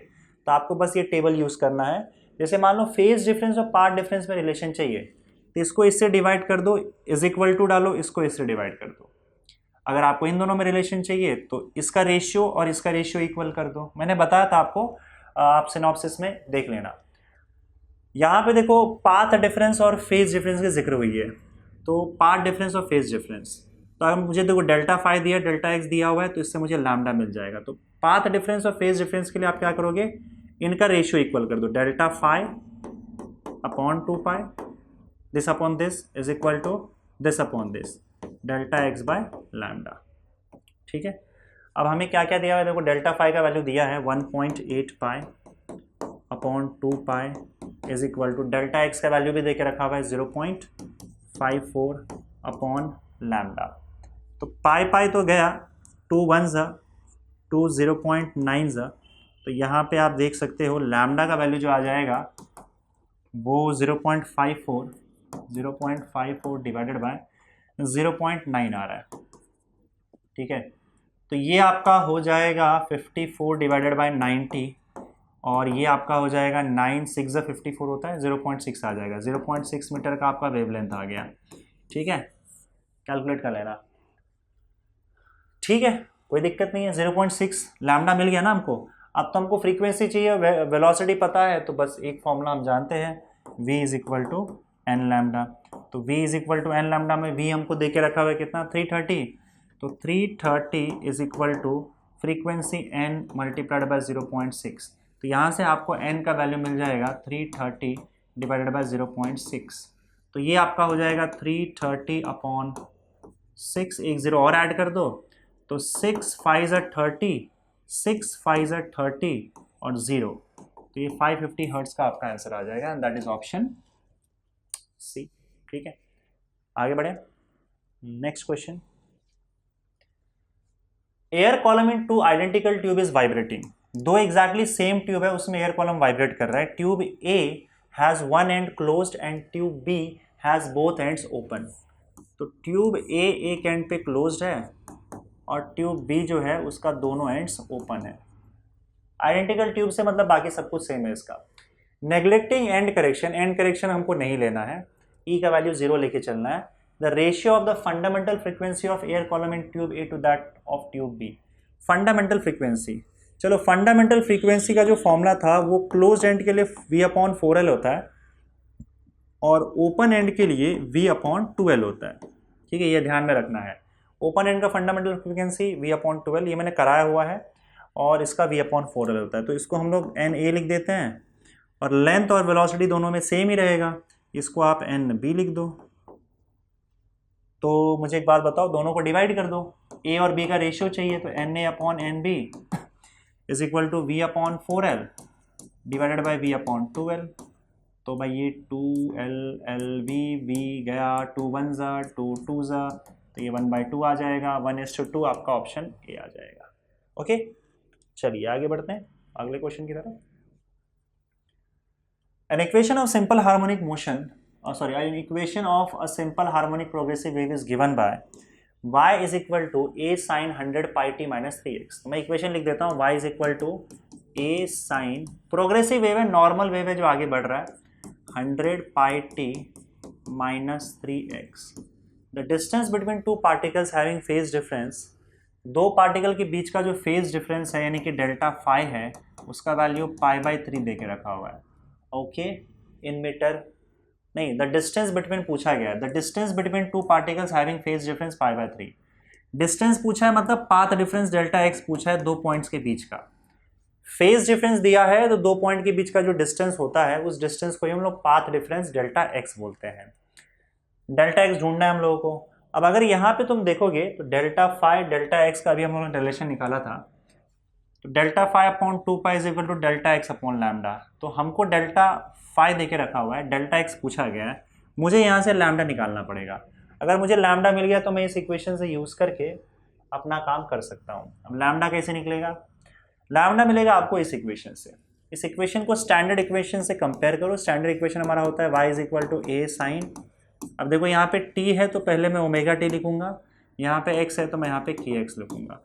तो आपको बस ये टेबल यूज़ करना है। जैसे मान लो फेज डिफरेंस और पाथ डिफरेंस में रिलेशन चाहिए, तो इसको इससे डिवाइड कर दो, इज इक्वल टू डालो, इसको इससे डिवाइड कर दो। अगर आपको इन दोनों में रिलेशन चाहिए तो इसका रेशियो और इसका रेशियो इक्वल कर दो। मैंने बताया था आपको, आप सिनॉप्सिस में देख लेना। यहाँ पे देखो पाथ डिफरेंस और फेज डिफरेंस की जिक्र हुई है, तो पाथ डिफरेंस और फेज डिफरेंस, तो अगर मुझे देखो डेल्टा फाई दिया, डेल्टा एक्स दिया हुआ है, तो इससे मुझे लैम्डा मिल जाएगा। तो पाथ डिफरेंस और फेज डिफरेंस के लिए आप क्या करोगे, इनका रेशियो इक्वल कर दो, delta phi upon 2 pi, this upon this is equal to this upon this, delta x by lambda. ठीक है, अब हमें क्या क्या दिया हुआ है, देखो डेल्टा फाई का वैल्यू दिया है 1.8 pi upon 2 pi is equal to, delta x का वैल्यू भी देके रखा हुआ है 0.54 अपॉन लैम्डा। तो पाई पाई तो गया, 2 1 ज़ा 2, 0.9 ज़ा, तो यहाँ पे आप देख सकते हो लैम्डा का वैल्यू जो आ जाएगा वो 0.54 डिवाइडेड बाय 0.9 आ रहा है। ठीक है, तो ये आपका हो जाएगा 54 डिवाइडेड बाय 90, और ये आपका हो जाएगा 9 6 54 होता है, 0.6 आ जाएगा। 0.6 मीटर का आपका वेवलेंथ आ गया। ठीक है, कैलकुलेट कर लेना। ठीक है, कोई दिक्कत नहीं है, 0.6 लैम्डा मिल गया ना हमको। अब तो हमको फ्रीक्वेंसी चाहिए, वेलोसिटी पता है, तो बस एक फॉर्मूला हम जानते हैं, v is equal to n lambda. तो v is equal to n lambda में v हमको दे के रखा हुआ है कितना, 330। तो 330 is equal to frequency n multiplied by 0.6। तो यहाँ से आपको n का वैल्यू मिल जाएगा 330 डिवाइडेड बाय 0.6। तो ये आपका हो जाएगा 330 अपॉन 6, एक जीरो और ऐड कर दो, तो 6 5 30, 6 5 30 और 0, तो ये 550 हर्ट्ज का आपका आंसर आ जाएगा, and that is option C. ठीक है, आगे बढ़े, next question. Air column in 2 identical tube is vibrating. दो एग्जैक्टली सेम ट्यूब है, उसमें एयर कॉलम वाइब्रेट कर रहा है। Tube A has one end closed and tube B has both ends open. तो ट्यूब ए एक एंड पे closed है और ट्यूब बी जो है उसका दोनों एंड्स ओपन है। आइडेंटिकल ट्यूब से मतलब बाकी सब कुछ सेम है इसका। नेग्लेक्टिंग एंड करेक्शन हमको नहीं लेना है, ई का वैल्यू 0 लेके चलना है। The ratio of the fundamental frequency of air column in tube A to that of tube B. Fundamental frequency, चलो फंडामेंटल फ्रीक्वेंसी का जो फॉर्मूला था वो क्लोज एंड के लिए v/4L होता है और ओपन एंड के लिए v/2L होता है। ठीक है, ये ध्यान में रखना है। ओपन एंड का फंडामेंटल फ्रीक्वेंसी v/12, ये मैंने कराया हुआ है, और इसका v/4L होता है। तो इसको हम लोग NA लिख देते हैं, और लेंथ और वेलोसिटी दोनों में सेम ही रहेगा, इसको आप NB लिख दो। तो मुझे एक बात बताओ, दोनों को डिवाइड कर दो, A और B का रेशियो चाहिए, तो NA/NB is equal to v/4L divided by v/2L। तो भाई ये 2LLV, V गया 2 1 ज़ा 2 2 ज़ा, तो ये 1/2 आ जाएगा, 1:2 आपका ऑप्शन ए आ जाएगा। ओके, चलिए आगे बढ़ते हैं अगले क्वेश्चन की तरफ। An equation of simple harmonic motion, an equation of a simple harmonic progressive wave is given by y is equal to a sin 100 pi t minus 3x। तो मैं इक्वेशन लिख देता हूँ, y is equal to a sin, progressive wave है, normal wave है जो आगे बढ़ रहा है, 100 pi t minus 3x। The distance between two particles having phase difference, दो पार्टिकल के बीच का जो फेज डिफरेंस है यानी कि डेल्टा फाई है, उसका वैल्यू π/3 दे के रखा हुआ है। ओके, इन मीटर नहीं, द डिस्टेंस बिटवीन पूछा गया है, the distance between two particles having phase difference π/3। Distance पूछा है मतलब पाथ डिफरेंस डेल्टा एक्स पूछा है दो पॉइंट्स के बीच का। फेज डिफरेंस दिया है तो दो पॉइंट के बीच का जो डिस्टेंस होता है उस डिस्टेंस को ही हम लोग पाथ डिफरेंस डेल्टा एक्स बोलते हैं। डेल्टा एक्स ढूंढना है हम लोगों को। अब अगर यहाँ पे तुम देखोगे तो डेल्टा फाई डेल्टा एक्स का भी हम लोगों ने रिलेशन निकाला था, तो delta phi upon 2π is equal to delta x upon lambda. तो हमको डेल्टा फाई देके रखा हुआ है, डेल्टा एक्स पूछा गया है, मुझे यहाँ से लैम्डा निकालना पड़ेगा। अगर मुझे लैम्डा मिल गया तो मैं इस इक्वेशन से यूज़ करके अपना काम कर सकता हूँ। अब लैम्डा कैसे निकलेगा? लैम्डा मिलेगा आपको इस इक्वेशन से। इस इक्वेशन को स्टैंडर्ड इक्वेशन से कंपेयर करो। स्टैंडर्ड इक्वेशन हमारा होता है y is equal to a sine, अब देखो यहाँ पे t है तो पहले मैं ओमेगा टी लिखूंगा, यहाँ पे x है तो मैं यहाँ पे के एक्स लिखूंगा।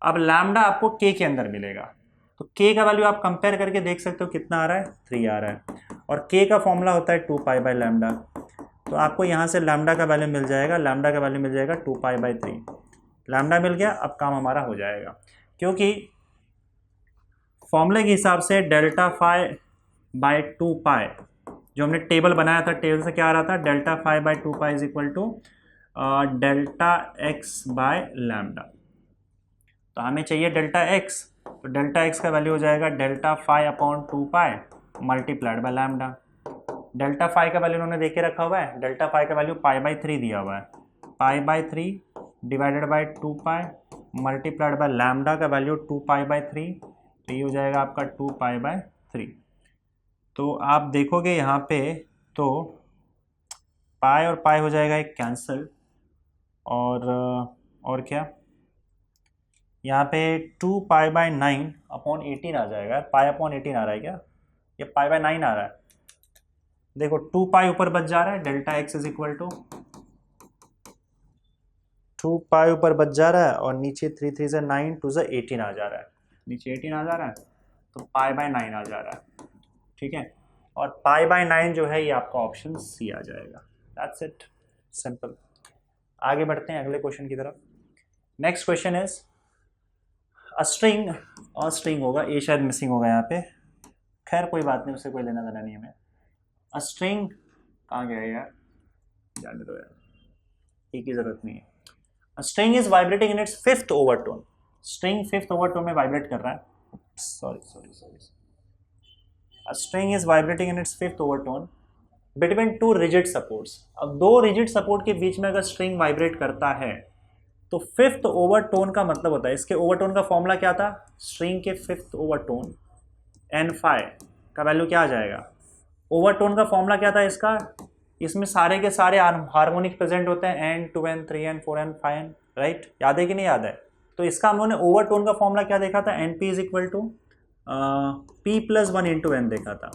अब लैम्डा आपको k के अंदर मिलेगा, तो k का वैल्यू आप कंपेयर करके देख सकते हो कितना आ रहा है, 3 आ रहा है, और k का फॉर्मूला होता है 2π/λ। तो आपको यहाँ से लैम्डा का वैल्यू मिल जाएगा, लैम्डा का वैल्यू मिल जाएगा 2π/3। लैम्डा मिल गया, अब काम हमारा हो जाएगा, क्योंकि फॉर्मूले के हिसाब से डेल्टा फाई बाई 2π जो हमने टेबल बनाया था, टेबल से क्या आ रहा था, delta phi by 2π is equal to delta x by lambda. तो हमें चाहिए डेल्टा एक्स, तो डेल्टा एक्स का वैल्यू हो जाएगा delta phi upon 2π multiplied by lambda. Delta phi का वैल्यू उन्होंने देके रखा हुआ है, डेल्टा फाई का वैल्यू π/3 दिया हुआ है, π/3 divided by 2π multiplied by lambda का वैल्यू 2π/3, तो ये हो जाएगा आपका 2π/3। तो आप देखोगे यहाँ पे तो पाई और पाई हो जाएगा एक कैंसिल, और क्या यहाँ पे 2π/9 अपॉन 18 आ जाएगा। पाई अपॉन 18 आ रहा है क्या, ये π/9 आ रहा है। देखो 2π ऊपर बच जा रहा है, delta x is equal to 2π ऊपर बच जा रहा है, और नीचे 3 3 से 9 2 से 18 आ जा रहा है, नीचे 18 आ जा रहा है, तो π/9 आ जा रहा है, ठीक है। और π/9 जो है ये आपका ऑप्शन सी आ जाएगा। That's it, simple. आगे बढ़ते हैं अगले क्वेश्चन की तरफ। Next question is a string होगा, ए शायद मिसिंग होगा यहाँ पे, खैर कोई बात नहीं, उससे कोई लेना देना नहीं है हमें। अ स्ट्रिंग कहाँ गया यार, जाने दो यार, ए की जरूरत नहीं है। A string is vibrating in its 5th overtone. String 5th overtone में वाइब्रेट कर रहा है, sorry. A string is vibrating in its 5th overtone between two rigid supports। अब दो rigid support के बीच में अगर string vibrate करता है तो 5th overtone का मतलब होता है, इसके overtone का फॉर्मूला क्या था, string के 5th overtone n phi का वैल्यू क्या आ जाएगा। overtone का फॉर्मूला क्या था इसका, इसमें सारे के सारे हार्मोनिक प्रेजेंट होते हैं, n 2n 3n 4n 5n, right, याद है कि नहीं याद है। तो इसका हम लोगों ने ओवरटोन का फॉर्मूला क्या देखा था, np is equal to p+1 into n देखा था।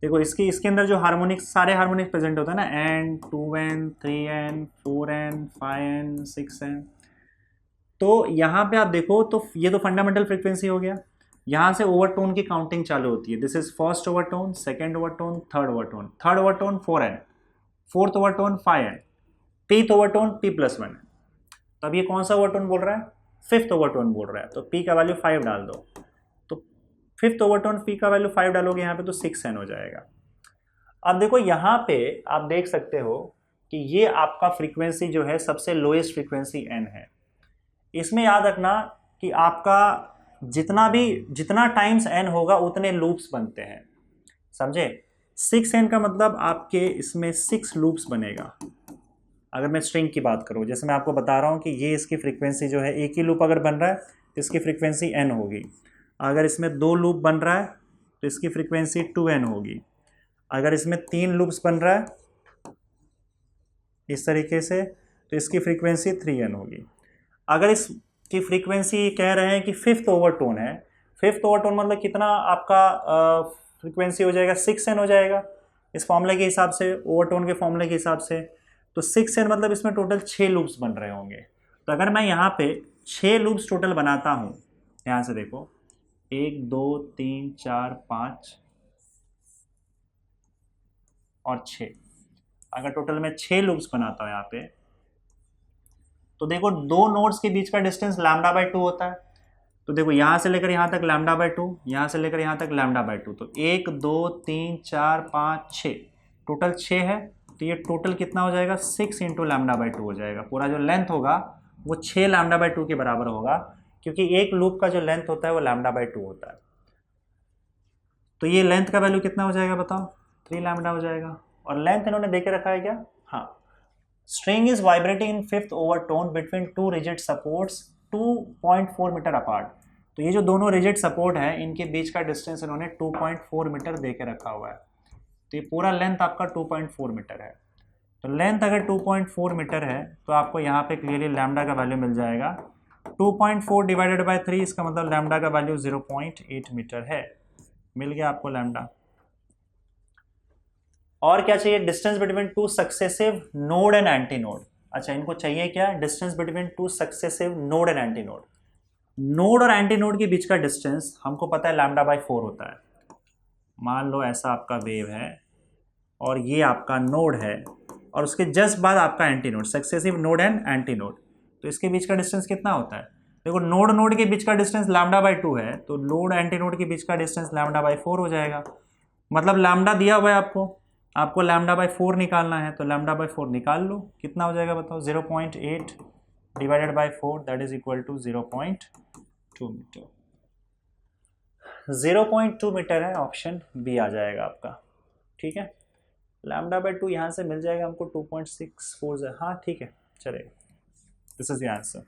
देखो इसके अंदर जो हार्मोनिक सारे हार्मोनिक प्रेजेंट होता है ना, n 2n 3n 4n 5n 6n, तो यहाँ पे आप देखो तो ये तो फंडामेंटल फ्रीक्वेंसी हो गया, यहाँ से ओवरटोन की काउंटिंग चालू होती है। This is first overtone, second overtone, third overtone 4n, fourth overtone 5n, fifth overtone p+1 है। तब ये कौन सा ओवरटोन बोल रहा है, 5th ओवरटोन बोल रहा है, तो p का वैल्यू 5 डाल दो, तो 5th ओवरटोन p का वैल्यू 5 डालोगे यहाँ पे तो 6n हो जाएगा। अब देखो यहाँ पे आप देख सकते हो कि ये आपका फ्रीक्वेंसी जो है सबसे लोएस्ट फ्रीक्वेंसी n है। इसमें याद रखना कि आपका जितना टाइम्स n होगा उतने लूप्स बनते हैं, समझे। 6n का मतलब आपके इसमें 6 लूप्स बनेगा। अगर मैं स्ट्रिंग की बात करूँ, जैसे मैं आपको बता रहा हूँ कि ये इसकी फ्रीक्वेंसी जो है, एक ही लूप अगर बन रहा है तो इसकी फ्रीक्वेंसी n होगी। अगर इसमें 2 लूप बन रहा है तो इसकी फ्रीक्वेंसी 2n होगी। अगर इसमें 3 लूप्स बन रहा है इस तरीके से तो इसकी फ्रीक्वेंसी 3n होगी। अगर इसकी फ्रीक्वेंसी कह रहे हैं कि 5th ओवरटोन है, 5th ओवरटोन मतलब कितना आपका फ्रीक्वेंसी हो जाएगा, 6n हो जाएगा इस फॉर्मूले के हिसाब से, ओवरटोन के फॉर्मूले के हिसाब से। तो 6n मतलब इसमें टोटल 6 लूप्स बन रहे होंगे। तो अगर मैं यहाँ पे 6 लूप्स टोटल बनाता हूँ, यहाँ से देखो 1 2 3 4 5 और 6, अगर टोटल मैं 6 लूप्स बनाता हूँ यहाँ पे, तो देखो दो नोड्स के बीच का डिस्टेंस λ/2 होता है। तो देखो यहाँ से लेकर यहाँ तक λ/2, यहाँ से लेकर यहाँ तक λ/2, तो 1 2 3 4 5 6, टोटल 6 है, तो ये टोटल कितना हो जाएगा 6 इंटू λ/2 हो जाएगा। पूरा जो लेंथ होगा वो 6 λ/2 के बराबर होगा, क्योंकि एक लूप का जो लेंथ होता है वो λ/2 होता है। तो ये लेंथ का वैल्यू कितना हो जाएगा बताओ, 3 λ हो जाएगा। और लेंथ इन्होंने देके रखा है क्या, हाँ, string is vibrating in fifth overtone between two rigid supports 2.4 metre apart. तो ये जो दोनों रिजिड सपोर्ट है इनके बीच का डिस्टेंस इन्होंने 2.4 मीटर दे के रखा हुआ है। तो ये पूरा लेंथ आपका 2.4 मीटर है। तो लेंथ अगर 2.4 मीटर है तो आपको यहाँ पे क्लियरली लैम्डा का वैल्यू मिल जाएगा 2.4 डिवाइडेड बाय 3, इसका मतलब लैम्डा का वैल्यू 0.8 मीटर है। मिल गया आपको लैम्डा। और क्या चाहिए, distance between two successive node and anti node. अच्छा, इनको चाहिए क्या, distance between two successive node and anti node. Node और एंटी नोड के बीच का डिस्टेंस हमको पता है λ/4 होता है। मान लो ऐसा आपका वेव है और ये आपका नोड है और उसके जस्ट बाद आपका anti node, successive node and anti node. तो इसके बीच का डिस्टेंस कितना होता है, देखो नोड नोड के बीच का डिस्टेंस λ/2 है, तो नोड एंटी नोड के बीच का डिस्टेंस λ/4 हो जाएगा। मतलब लैम्डा दिया हुआ है आपको λ/4 निकालना है, तो λ/4 निकाल लो, कितना हो जाएगा बताओ, 0.8 divided by 4 that is equal to 0.2 metre. 0.2 metre है, ऑप्शन बी आ जाएगा आपका। ठीक है, λ/2 यहाँ से मिल जाएगा हमको 2.64, हाँ ठीक है चलेगा, दिस इज द आंसर।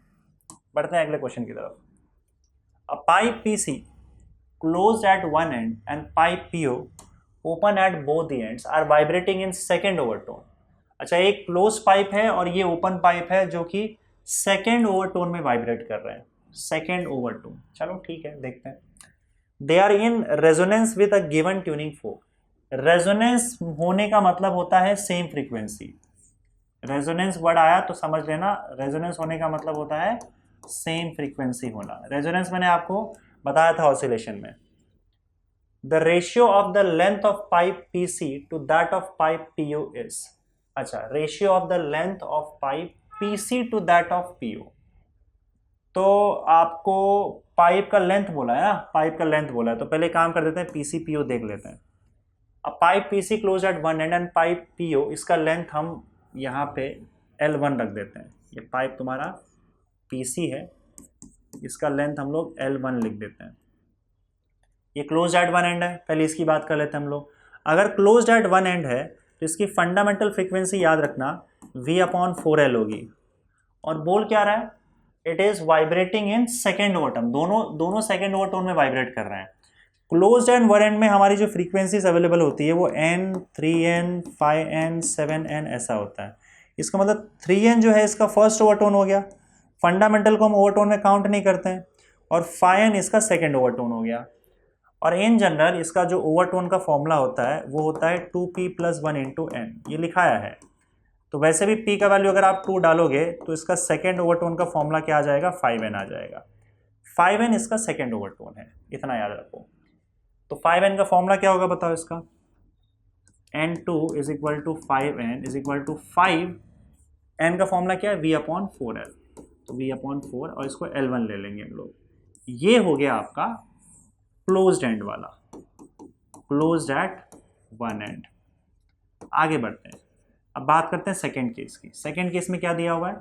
बढ़ते हैं अगले क्वेश्चन की तरफ। A pipe PC closed at one end and pipe PO open at both the ends are vibrating in second overtone. अच्छा, एक क्लोज पाइप है और ये ओपन पाइप है जो कि सेकेंड ओवरटोन में वाइब्रेट कर रहे हैं, सेकेंड ओवरटोन। चलो ठीक है, देखते हैं। They are in resonance with a given tuning fork. Resonance होने का मतलब होता है सेम फ्रीक्वेंसी। रेजोनेंस वर्ड आया तो समझ लेना, रेजोनेंस होने का मतलब होता है सेम फ्रीक्वेंसी होना। रेजोनेंस मैंने आपको बताया था ऑसिलेशन में। The ratio of the length of pipe PC to that of pipe PO is. अच्छा, ratio of the length of pipe PC to that of PO. तो आपको पाइप का लेंथ बोला है, पाइप का लेंथ बोला है, तो पहले काम कर देते हैं पीसी पीओ देख लेते हैं। अब pipe PC close at one end and pipe PO, इसका लेंथ हम यहाँ पे L1 रख देते हैं। ये पाइप तुम्हारा पीसी है, इसका लेंथ हम लोग L1 लिख देते हैं। ये क्लोज एट वन एंड है, पहले इसकी बात कर लेते हैं हम लोग। अगर क्लोज एट वन एंड है तो इसकी फंडामेंटल फ्रीक्वेंसी याद रखना V/4L होगी। और बोल क्या रहा है, it is vibrating in second overtone. दोनों सेकेंड ओवरटोन में वाइब्रेट कर रहे हैं। क्लोज्ड एंड वन एंड में हमारी जो फ्रीक्वेंसीज अवेलेबल होती है वो n, 3n, 5n, 7n ऐसा होता है। इसका मतलब 3n जो है इसका फर्स्ट ओवरटोन हो गया, फंडामेंटल को हम ओवरटोन में काउंट नहीं करते हैं, और 5n इसका सेकेंड ओवरटोन हो गया। और इन जनरल इसका जो ओवरटोन का फॉर्मूला होता है वो होता है 2p + 1 × n, ये लिखाया है। तो वैसे भी p का वैल्यू अगर आप 2 डालोगे तो इसका सेकेंड ओवरटोन का फॉर्मूला क्या आ जाएगा, 5n आ जाएगा। 5n इसका सेकेंड ओवरटोन है, इतना याद रखो। तो 5n का फॉर्मूला क्या होगा बताओ इसका, n2 = 5n = 5। n का फॉर्मूला क्या है, V/4L। तो V/4 और इसको L1 ले लेंगे हम लोग। ये हो गया आपका क्लोज्ड एंड वाला, क्लोज्ड एट वन एंड। आगे बढ़ते हैं, अब बात करते हैं सेकेंड केस की। सेकेंड केस में क्या दिया हुआ है,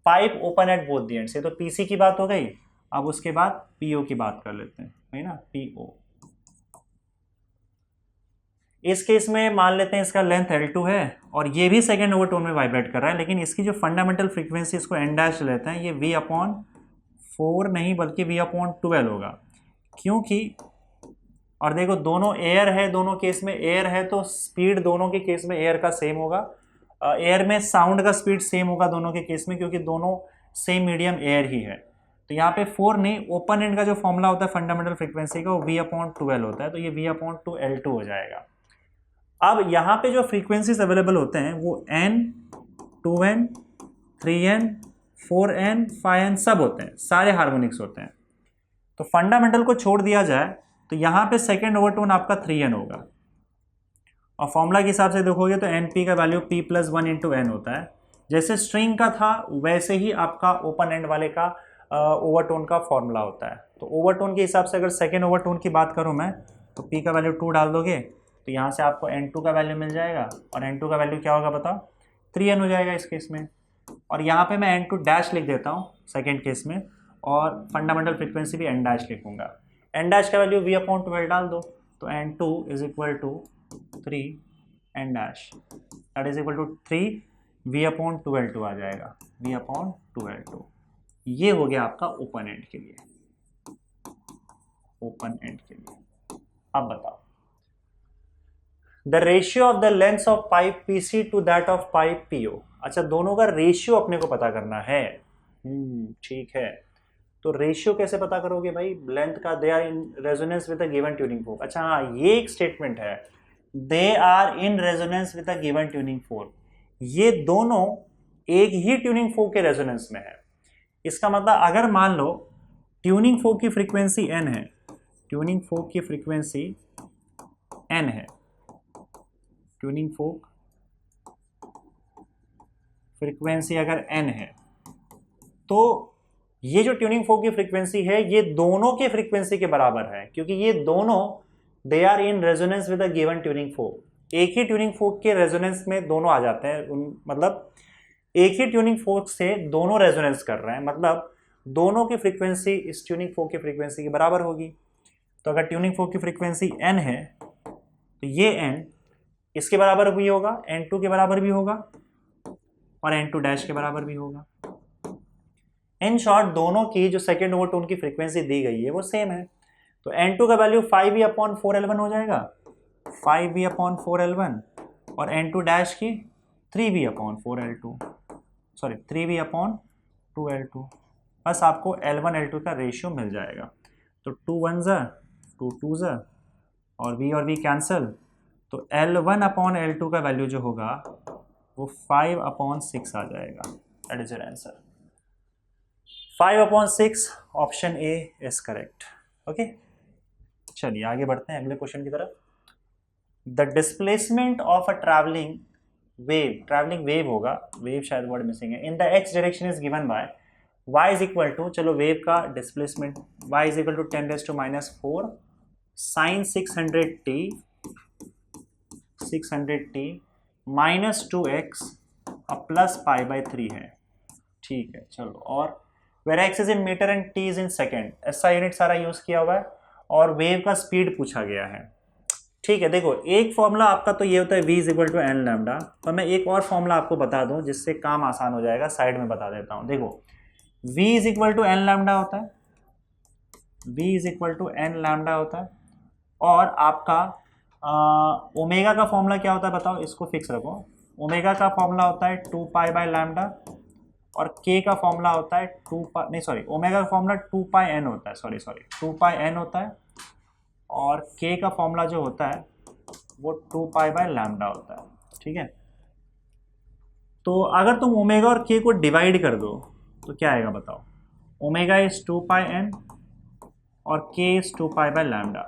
pipe open at both the ends. ये तो पीसी की बात हो गई, अब उसके बाद पीओ की बात कर लेते हैं, है ना, पीओ। इस केस में मान लेते हैं इसका लेंथ L2 है और ये भी सेकेंड ओवरटोन में वाइब्रेट कर रहा है, लेकिन इसकी जो फंडामेंटल फ्रीक्वेंसी इसको n' लेते हैं, ये V/4 नहीं बल्कि V/12 होगा। क्योंकि और देखो दोनों एयर है, दोनों केस में एयर है तो स्पीड दोनों के केस में एयर का सेम होगा। एयर में साउंड का स्पीड सेम होगा दोनों के केस में, क्योंकि दोनों सेम मीडियम एयर ही है। तो यहाँ पे 4 नहीं, ओपन एंड का जो फॉर्मूला होता है फंडामेंटल फ्रीक्वेंसी का वो V/12 होता है, तो ये V/2L2 हो जाएगा। अब यहाँ पे जो फ्रीक्वेंसीज अवेलेबल होते हैं वो n, 2n, 3n, 4n, 5n सब होते हैं, सारे हार्मोनिक्स होते हैं। तो फंडामेंटल को छोड़ दिया जाए तो यहाँ पे सेकेंड ओवरटोन आपका 3n होगा, और फॉर्मूला के हिसाब से देखोगे तो np का वैल्यू p + 1 × n होता है। जैसे स्ट्रिंग का था वैसे ही आपका ओपन एंड वाले का ओवरटोन का फॉर्मूला होता है। तो ओवरटोन के हिसाब से अगर सेकेंड ओवरटोन की बात करूँ मैं, तो p का वैल्यू 2 डाल दोगे तो यहाँ से आपको N2 का वैल्यू मिल जाएगा और N2 का वैल्यू क्या होगा बताओ, 3n हो जाएगा इस केस में। और यहाँ पे मैं N2 डैश लिख देता हूँ सेकेंड केस में, और फंडामेंटल फ्रीक्वेंसी भी N डैश लिखूंगा। N डैश का वैल्यू V/12 डाल दो, तो N2 is equal to 3n dash, that is equal to 3V/12 आ जाएगा, V/12। ये हो गया आपका ओपन एंड के लिए, ओपन एंड के लिए। अब बताओ, the ratio of the length of pipe PC to that of pipe PO। अच्छा, दोनों का रेशियो अपने को पता करना है। ठीक है, तो रेशियो कैसे पता करोगे भाई, लेंथ का, they are in resonance with a given tuning fork. अच्छा हाँ, ये एक स्टेटमेंट है, they are in resonance with a given tuning fork. ये दोनों एक ही ट्यूनिंग फोर्क के रेजोनेंस में है। इसका मतलब अगर मान लो ट्यूनिंग फोर्क की फ्रीक्वेंसी n है, ट्यूनिंग फोर्क की फ्रीक्वेंसी n है, ट्यूनिंग फोर्क फ्रीक्वेंसी अगर n है, तो ये जो ट्यूनिंग फोर्क की फ्रीक्वेंसी है ये दोनों के फ्रीक्वेंसी के बराबर है, क्योंकि ये दोनों they are in resonance with a given tuning fork. एक ही ट्यूनिंग फोर्क के रेजोनेंस में दोनों आ जाते हैं, मतलब एक ही ट्यूनिंग फोर्क से दोनों रेजोनेंस कर रहे हैं, मतलब दोनों की फ्रीक्वेंसी इस ट्यूनिंग फोर्क की फ्रीक्वेंसी के बराबर होगी। तो अगर ट्यूनिंग फोर्क की फ्रीक्वेंसी n है, तो ये n इसके बराबर भी होगा, N2 के बराबर भी होगा और N2 डैश के बराबर भी होगा। इन शॉर्ट दोनों की जो सेकेंड ओवरटोन की फ्रीक्वेंसी दी गई है वो सेम है। तो N2 का वैल्यू 5V/4L1 हो जाएगा, 5V/4L1, और N2 डैश की 3V/4L2, सॉरी 3V/2L2। बस आपको L1 L2 का रेशियो मिल जाएगा। तो 2 1 ज़ा 2 2 ज़ा और V कैंसिल, तो L1/L2 का वैल्यू जो होगा वो 5/6 आ जाएगा। That is your answer, 5/6। Option A is correct. Okay, चलिए आगे बढ़ते हैं अगले क्वेश्चन की तरफ। The displacement of a travelling wave होगा, वेव शायद वर्ड मिसिंग है, in the x direction is given by y is equal to, चलो वेव का displacement y is equal to 10⁻⁻4 sin 600t -2x plus π/3 है। ठीक है, चलो, और where x is in metre and t is in second, ऐसा unit सारा use किया हुआ है, और वेव का स्पीड पूछा गया है। ठीक है, देखो एक फॉर्मूला आपका तो ये होता है v is equal to n lambda, तो मैं एक और फॉर्मूला आपको बता दूं जिससे काम आसान हो जाएगा, साइड में बता देता हूं। देखो v is equal to n lambda होता है, v is equal to n lambda होता है, और आपका ओमेगा का फॉर्मूला क्या होता है बताओ, इसको फिक्स रखो। ओमेगा का फॉर्मूला होता है 2π/λ, और k का फॉर्मूला होता है 2π, नहीं सॉरी, ओमेगा का फॉर्मूला 2πn होता है, सॉरी 2πn होता है, और k का फॉर्मूला जो होता है वो 2π/λ होता है। ठीक है, तो अगर तुम ओमेगा और k को डिवाइड कर दो तो क्या आएगा बताओ, ओमेगा इज 2πn और k इज 2π/λ।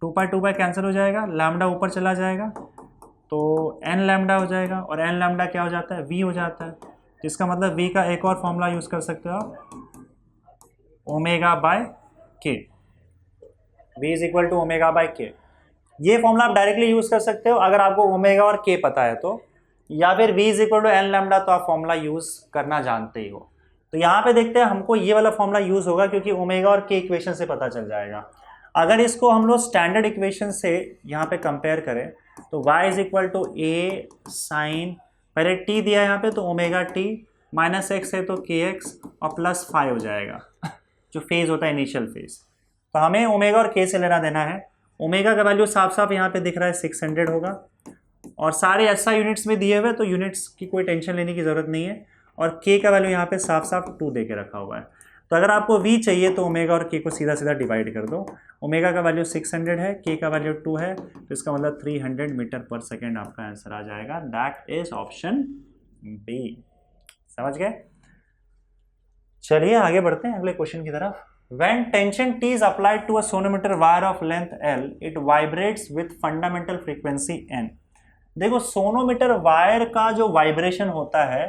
2π कैंसिल हो जाएगा, लैम्डा ऊपर चला जाएगा, तो n लैम्डा हो जाएगा, और n लैम्डा क्या हो जाता है, v हो जाता है। इसका मतलब v का एक और फॉर्मूला यूज कर सकते हो आप, ω/k, v is equal to ω/k। ये फॉर्मूला आप डायरेक्टली यूज कर सकते हो अगर आपको ओमेगा और k पता है तो, या फिर v is equal to n lambda, तो आप फॉर्मूला यूज करना जानते ही हो। तो यहाँ पे देखते हैं हमको ये वाला फॉर्मूला यूज होगा, क्योंकि ओमेगा और k इक्वेशन से पता चल जाएगा। अगर इसको हम लोग स्टैंडर्ड इक्वेशन से यहाँ पे कंपेयर करें तो y is equal to a sine, पहले t दिया यहाँ पे तो ओमेगा t, माइनस x है तो kx, और प्लस 5 हो जाएगा जो फेज होता है इनिशियल फेज। तो हमें ओमेगा और k से लेना देना है। ओमेगा का वैल्यू साफ साफ यहाँ पे दिख रहा है 600 होगा, और सारे SI यूनिट्स में दिए हुए, तो यूनिट्स की कोई टेंशन लेने की जरूरत नहीं है, और k का वैल्यू यहाँ पे साफ साफ 2 दे के रखा हुआ है। तो अगर आपको v चाहिए तो ओमेगा और k को सीधा सीधा डिवाइड कर दो। ओमेगा का वैल्यू 600 है, k का वैल्यू 2 है, तो इसका मतलब 300 मीटर पर सेकेंड आपका आंसर आ जाएगा। That is option B. समझ गए? चलिए आगे बढ़ते हैं अगले क्वेश्चन की तरफ। When tension T is applied to a sonometer wire of length L, it vibrates with fundamental frequency N। देखो सोनोमीटर वायर का जो वाइब्रेशन होता है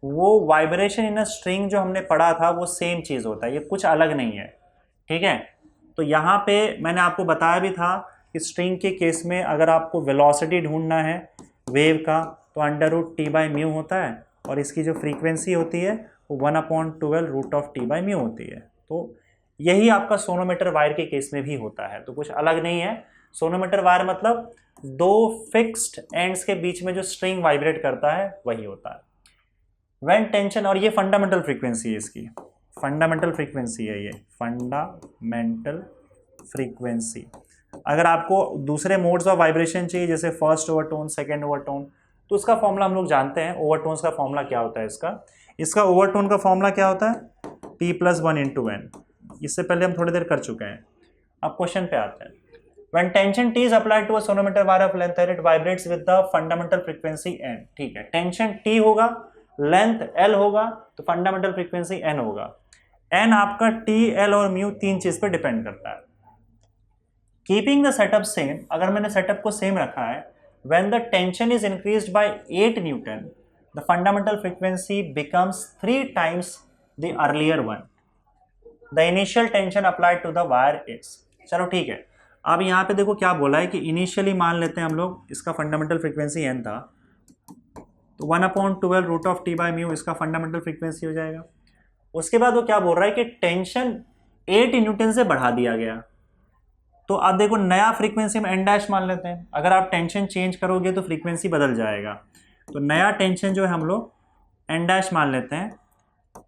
वो वाइब्रेशन इन अ स्ट्रिंग जो हमने पढ़ा था वो सेम चीज होता है, ये कुछ अलग नहीं है। ठीक है, तो यहाँ पे मैंने आपको बताया भी था कि स्ट्रिंग के केस में अगर आपको वेलोसिटी ढूंढना है वेव का तो √T/μ होता है, और इसकी जो फ्रीक्वेंसी होती है वो 1/12 √T/μ होती है। तो यही आपका सोनोमीटर वायर के केस में भी होता है, तो कुछ अलग नहीं है। सोनोमीटर वायर मतलब दो फिक्स्ड एंड्स के बीच में जो स्ट्रिंग वाइब्रेट करता है वही होता है। व्हेन टेंशन, और ये फंडामेंटल फ्रीक्वेंसी है, इसकी फंडामेंटल फ्रीक्वेंसी है, ये फंडामेंटल फ्रीक्वेंसी। अगर आपको दूसरे मोड्स ऑफ वाइब्रेशन चाहिए जैसे फर्स्ट ओवरटोन, सेकेंड ओवरटोन, तो उसका फॉर्मूला हम लोग जानते हैं। ओवरटोन्स का फॉर्मूला क्या होता है इसका ओवरटोन का फॉर्मूला क्या होता है? P+1 × n। इससे पहले हम थोड़ी देर कर चुके हैं। अब क्वेश्चन पे आते हैं। When tension T is applied to a sonometer wire of length L, it vibrates with the fundamental frequency n। ठीक है, टेंशन T होगा, लेंथ L होगा, तो फंडामेंटल फ्रीक्वेंसी n होगा। n आपका T, L और म्यू तीन चीज पे डिपेंड करता है। कीपिंग द सेटअप सेम, अगर मैंने सेटअप को सेम रखा है, when the tension is increased by 8 Newton, the fundamental frequency becomes 3 times the earlier one। The initial tension applied to the wire is। चलो ठीक है, अब यहाँ पे देखो क्या बोला है कि इनिशियली मान लेते हैं हम लोग इसका फंडामेंटल फ्रीक्वेंसी n था, तो 1/12 √T/μ इसका फंडामेंटल फ्रीक्वेंसी हो जाएगा। उसके बाद वो क्या बोल रहा है कि टेंशन 8 न्यूटन से बढ़ा दिया गया, तो अब देखो नया फ्रीक्वेंसी में n' मान लेते हैं। अगर आप टेंशन चेंज करोगे तो फ्रीक्वेंसी बदल जाएगा, तो नया टेंशन जो है हम लोग n' मान लेते हैं,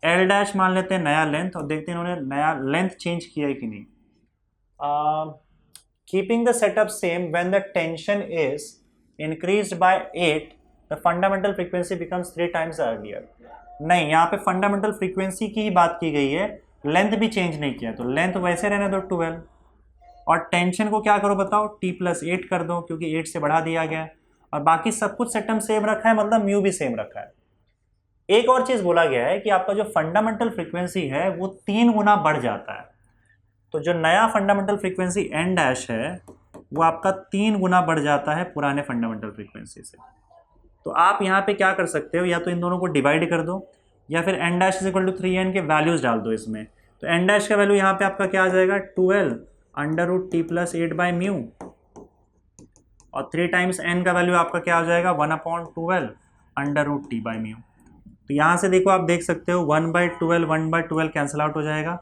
L' मान लेते हैं नया लेंथ, और देखते हैं इन्होंने नया लेंथ चेंज किया है कि नहीं। Keeping the setup same, when the tension is increased by 8, the fundamental frequency becomes 3 times earlier। नहीं, यहाँ पे फंडामेंटल फ्रीक्वेंसी की ही बात की गई है, लेंथ भी चेंज नहीं किया, तो लेंथ वैसे रहने दो 12, और टेंशन को क्या करो बताओ, T+8 कर दो क्योंकि 8 से बढ़ा दिया गया है, और बाकी सब कुछ सेटअप सेम रखा है, मतलब म्यू भी सेम रखा है। एक और चीज बोला गया है कि आपका जो फंडामेंटल फ्रीक्वेंसी है वो 3 गुना बढ़ जाता है, तो जो नया फंडामेंटल फ्रीक्वेंसी n' है वो आपका 3 गुना बढ़ जाता है पुराने फंडामेंटल फ्रीक्वेंसी से। तो आप यहाँ पे क्या कर सकते हो, या तो इन दोनों को डिवाइड कर दो, या फिर n' = 3n के वैल्यूज डाल दो इसमें। तो n' का वैल्यू यहाँ पे आपका क्या आ जाएगा, 12 √T+8/μ, और 3 टाइम्स n का वैल्यू आपका क्या आ जाएगा, 1/12 √T/μ। तो यहाँ से देखो आप देख सकते हो 1/12 कैंसिल आउट हो जाएगा,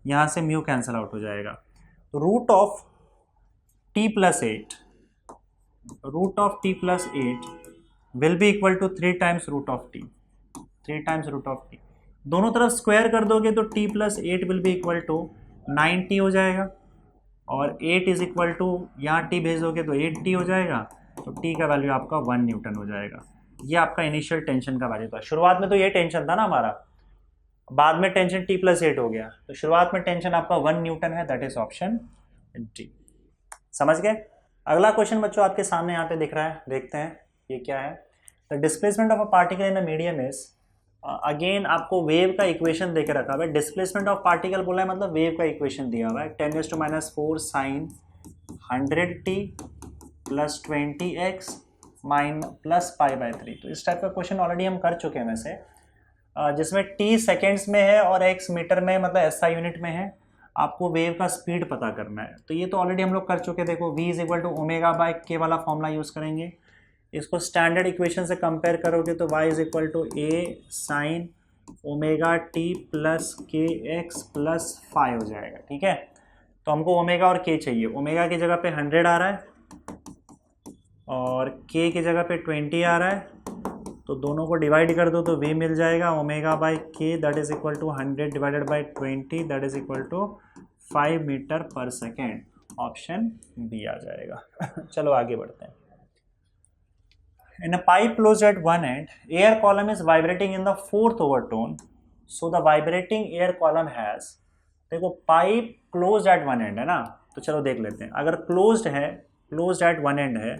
यहाँ से म्यू कैंसिल आउट हो जाएगा। तो √T+8 will be equal to 3 times √T, 3 times √T। दोनों तरफ स्क्वायर कर दोगे तो T+8 will be equal to 9T हो जाएगा, और 8 इज इक्वल टू यहाँ T भेज दोगे तो 8T हो जाएगा, तो T का वैल्यू आपका 1 न्यूटन हो जाएगा। ये आपका इनिशियल टेंशन का वैल्यू था। शुरुआत में तो ये टेंशन था ना हमारा, बाद में टेंशन T+8 हो गया, तो शुरुआत में टेंशन आपका 1 न्यूटन है, दैट इज ऑप्शन डी। समझ गए? अगला क्वेश्चन बच्चों आपके सामने यहाँ पे दिख रहा है, देखते हैं ये क्या है। The displacement of a particle in a medium is, again आपको वेव का इक्वेशन देके रखा हुआ है। डिस्प्लेसमेंट ऑफ पार्टिकल बोला है मतलब वेव का इक्वेशन दिया हुआ है, 10⁻⁴ sin 100t + 20x + π/3। तो इस टाइप का क्वेश्चन ऑलरेडी हम कर चुके हैं वैसे, जिसमें t सेकेंड्स में है और x मीटर में, मतलब SI यूनिट में है। आपको वेव का स्पीड पता करना है, तो ये तो ऑलरेडी हम लोग कर चुके हैं। देखो v = ω/k वाला फॉर्मूला यूज़ करेंगे, इसको स्टैंडर्ड इक्वेशन से कंपेयर करोगे तो y = a sin ω/t + kx + phi हो जाएगा। ठीक है, तो हमको ओमेगा और k चाहिए। ओमेगा की जगह पे 100 आ रहा है और k की जगह पे 20 आ रहा है, तो दोनों को डिवाइड कर दो तो v मिल जाएगा, ω/k that is equal to 100 divided by 20 that is equal to 5 metre per second. Option B आ जाएगा। चलो आगे बढ़ते हैं। In a pipe closed at one end, air column is vibrating in the 4th overtone. So the vibrating air column has, देखो pipe closed at one end है ना, तो चलो देख लेते हैं। अगर closed है, closed at one end है,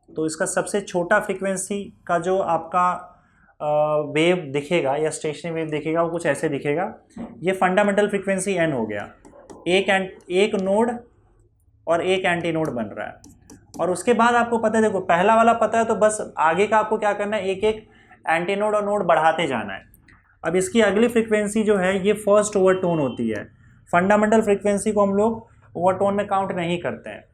तो इसका सबसे छोटा फ्रीक्वेंसी का जो आपका वेव दिखेगा या स्टेशनरी वेव दिखेगा वो कुछ ऐसे दिखेगा। ये फंडामेंटल फ्रीक्वेंसी n हो गया, एक नोड और एक एंटी नोड बन रहा है। और उसके बाद आपको पता है, देखो पहला वाला पता है तो बस आगे का आपको क्या करना है, एक एक एंटी नोड और नोड बढ़ाते जाना है। अब इसकी अगली फ्रीक्वेंसी जो है ये फर्स्ट ओवरटोन होती है। फंडामेंटल फ्रीक्वेंसी को हम लोग ओवरटोन में काउंट नहीं करते हैं।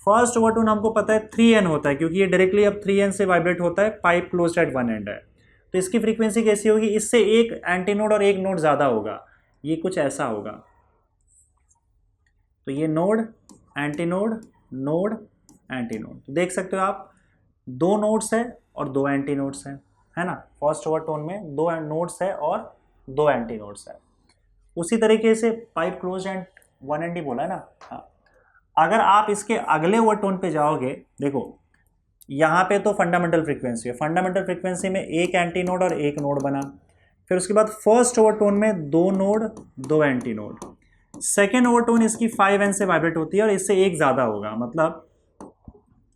फर्स्ट ओवरटोन हमको पता है 3n होता है, क्योंकि ये डायरेक्टली अब 3n से वाइब्रेट होता है, pipe closed at one end है। तो इसकी फ्रीक्वेंसी कैसी होगी, इससे एक एंटी नोड और एक नोड ज़्यादा होगा, ये कुछ ऐसा होगा। तो ये node anti node node anti node, तो देख सकते हो आप 2 नोड्स है और 2 एंटी नोड्स हैं, है ना। फर्स्ट ओवरटोन में 2 नोड्स है और 2 एंटी नोड्स है। उसी तरीके से pipe close and one and he बोला है ना। हाँ, अगर आप इसके अगले ओवरटोन पे जाओगे, देखो यहाँ पे तो फंडामेंटल फ्रीक्वेंसी है, फंडामेंटल फ्रीक्वेंसी में एक एंटी नोड और एक नोड बना। फिर उसके बाद फर्स्ट ओवरटोन में 2 node 2 anti node. Second overtone इसकी 5n से वाइब्रेट होती है और इससे एक ज़्यादा होगा, मतलब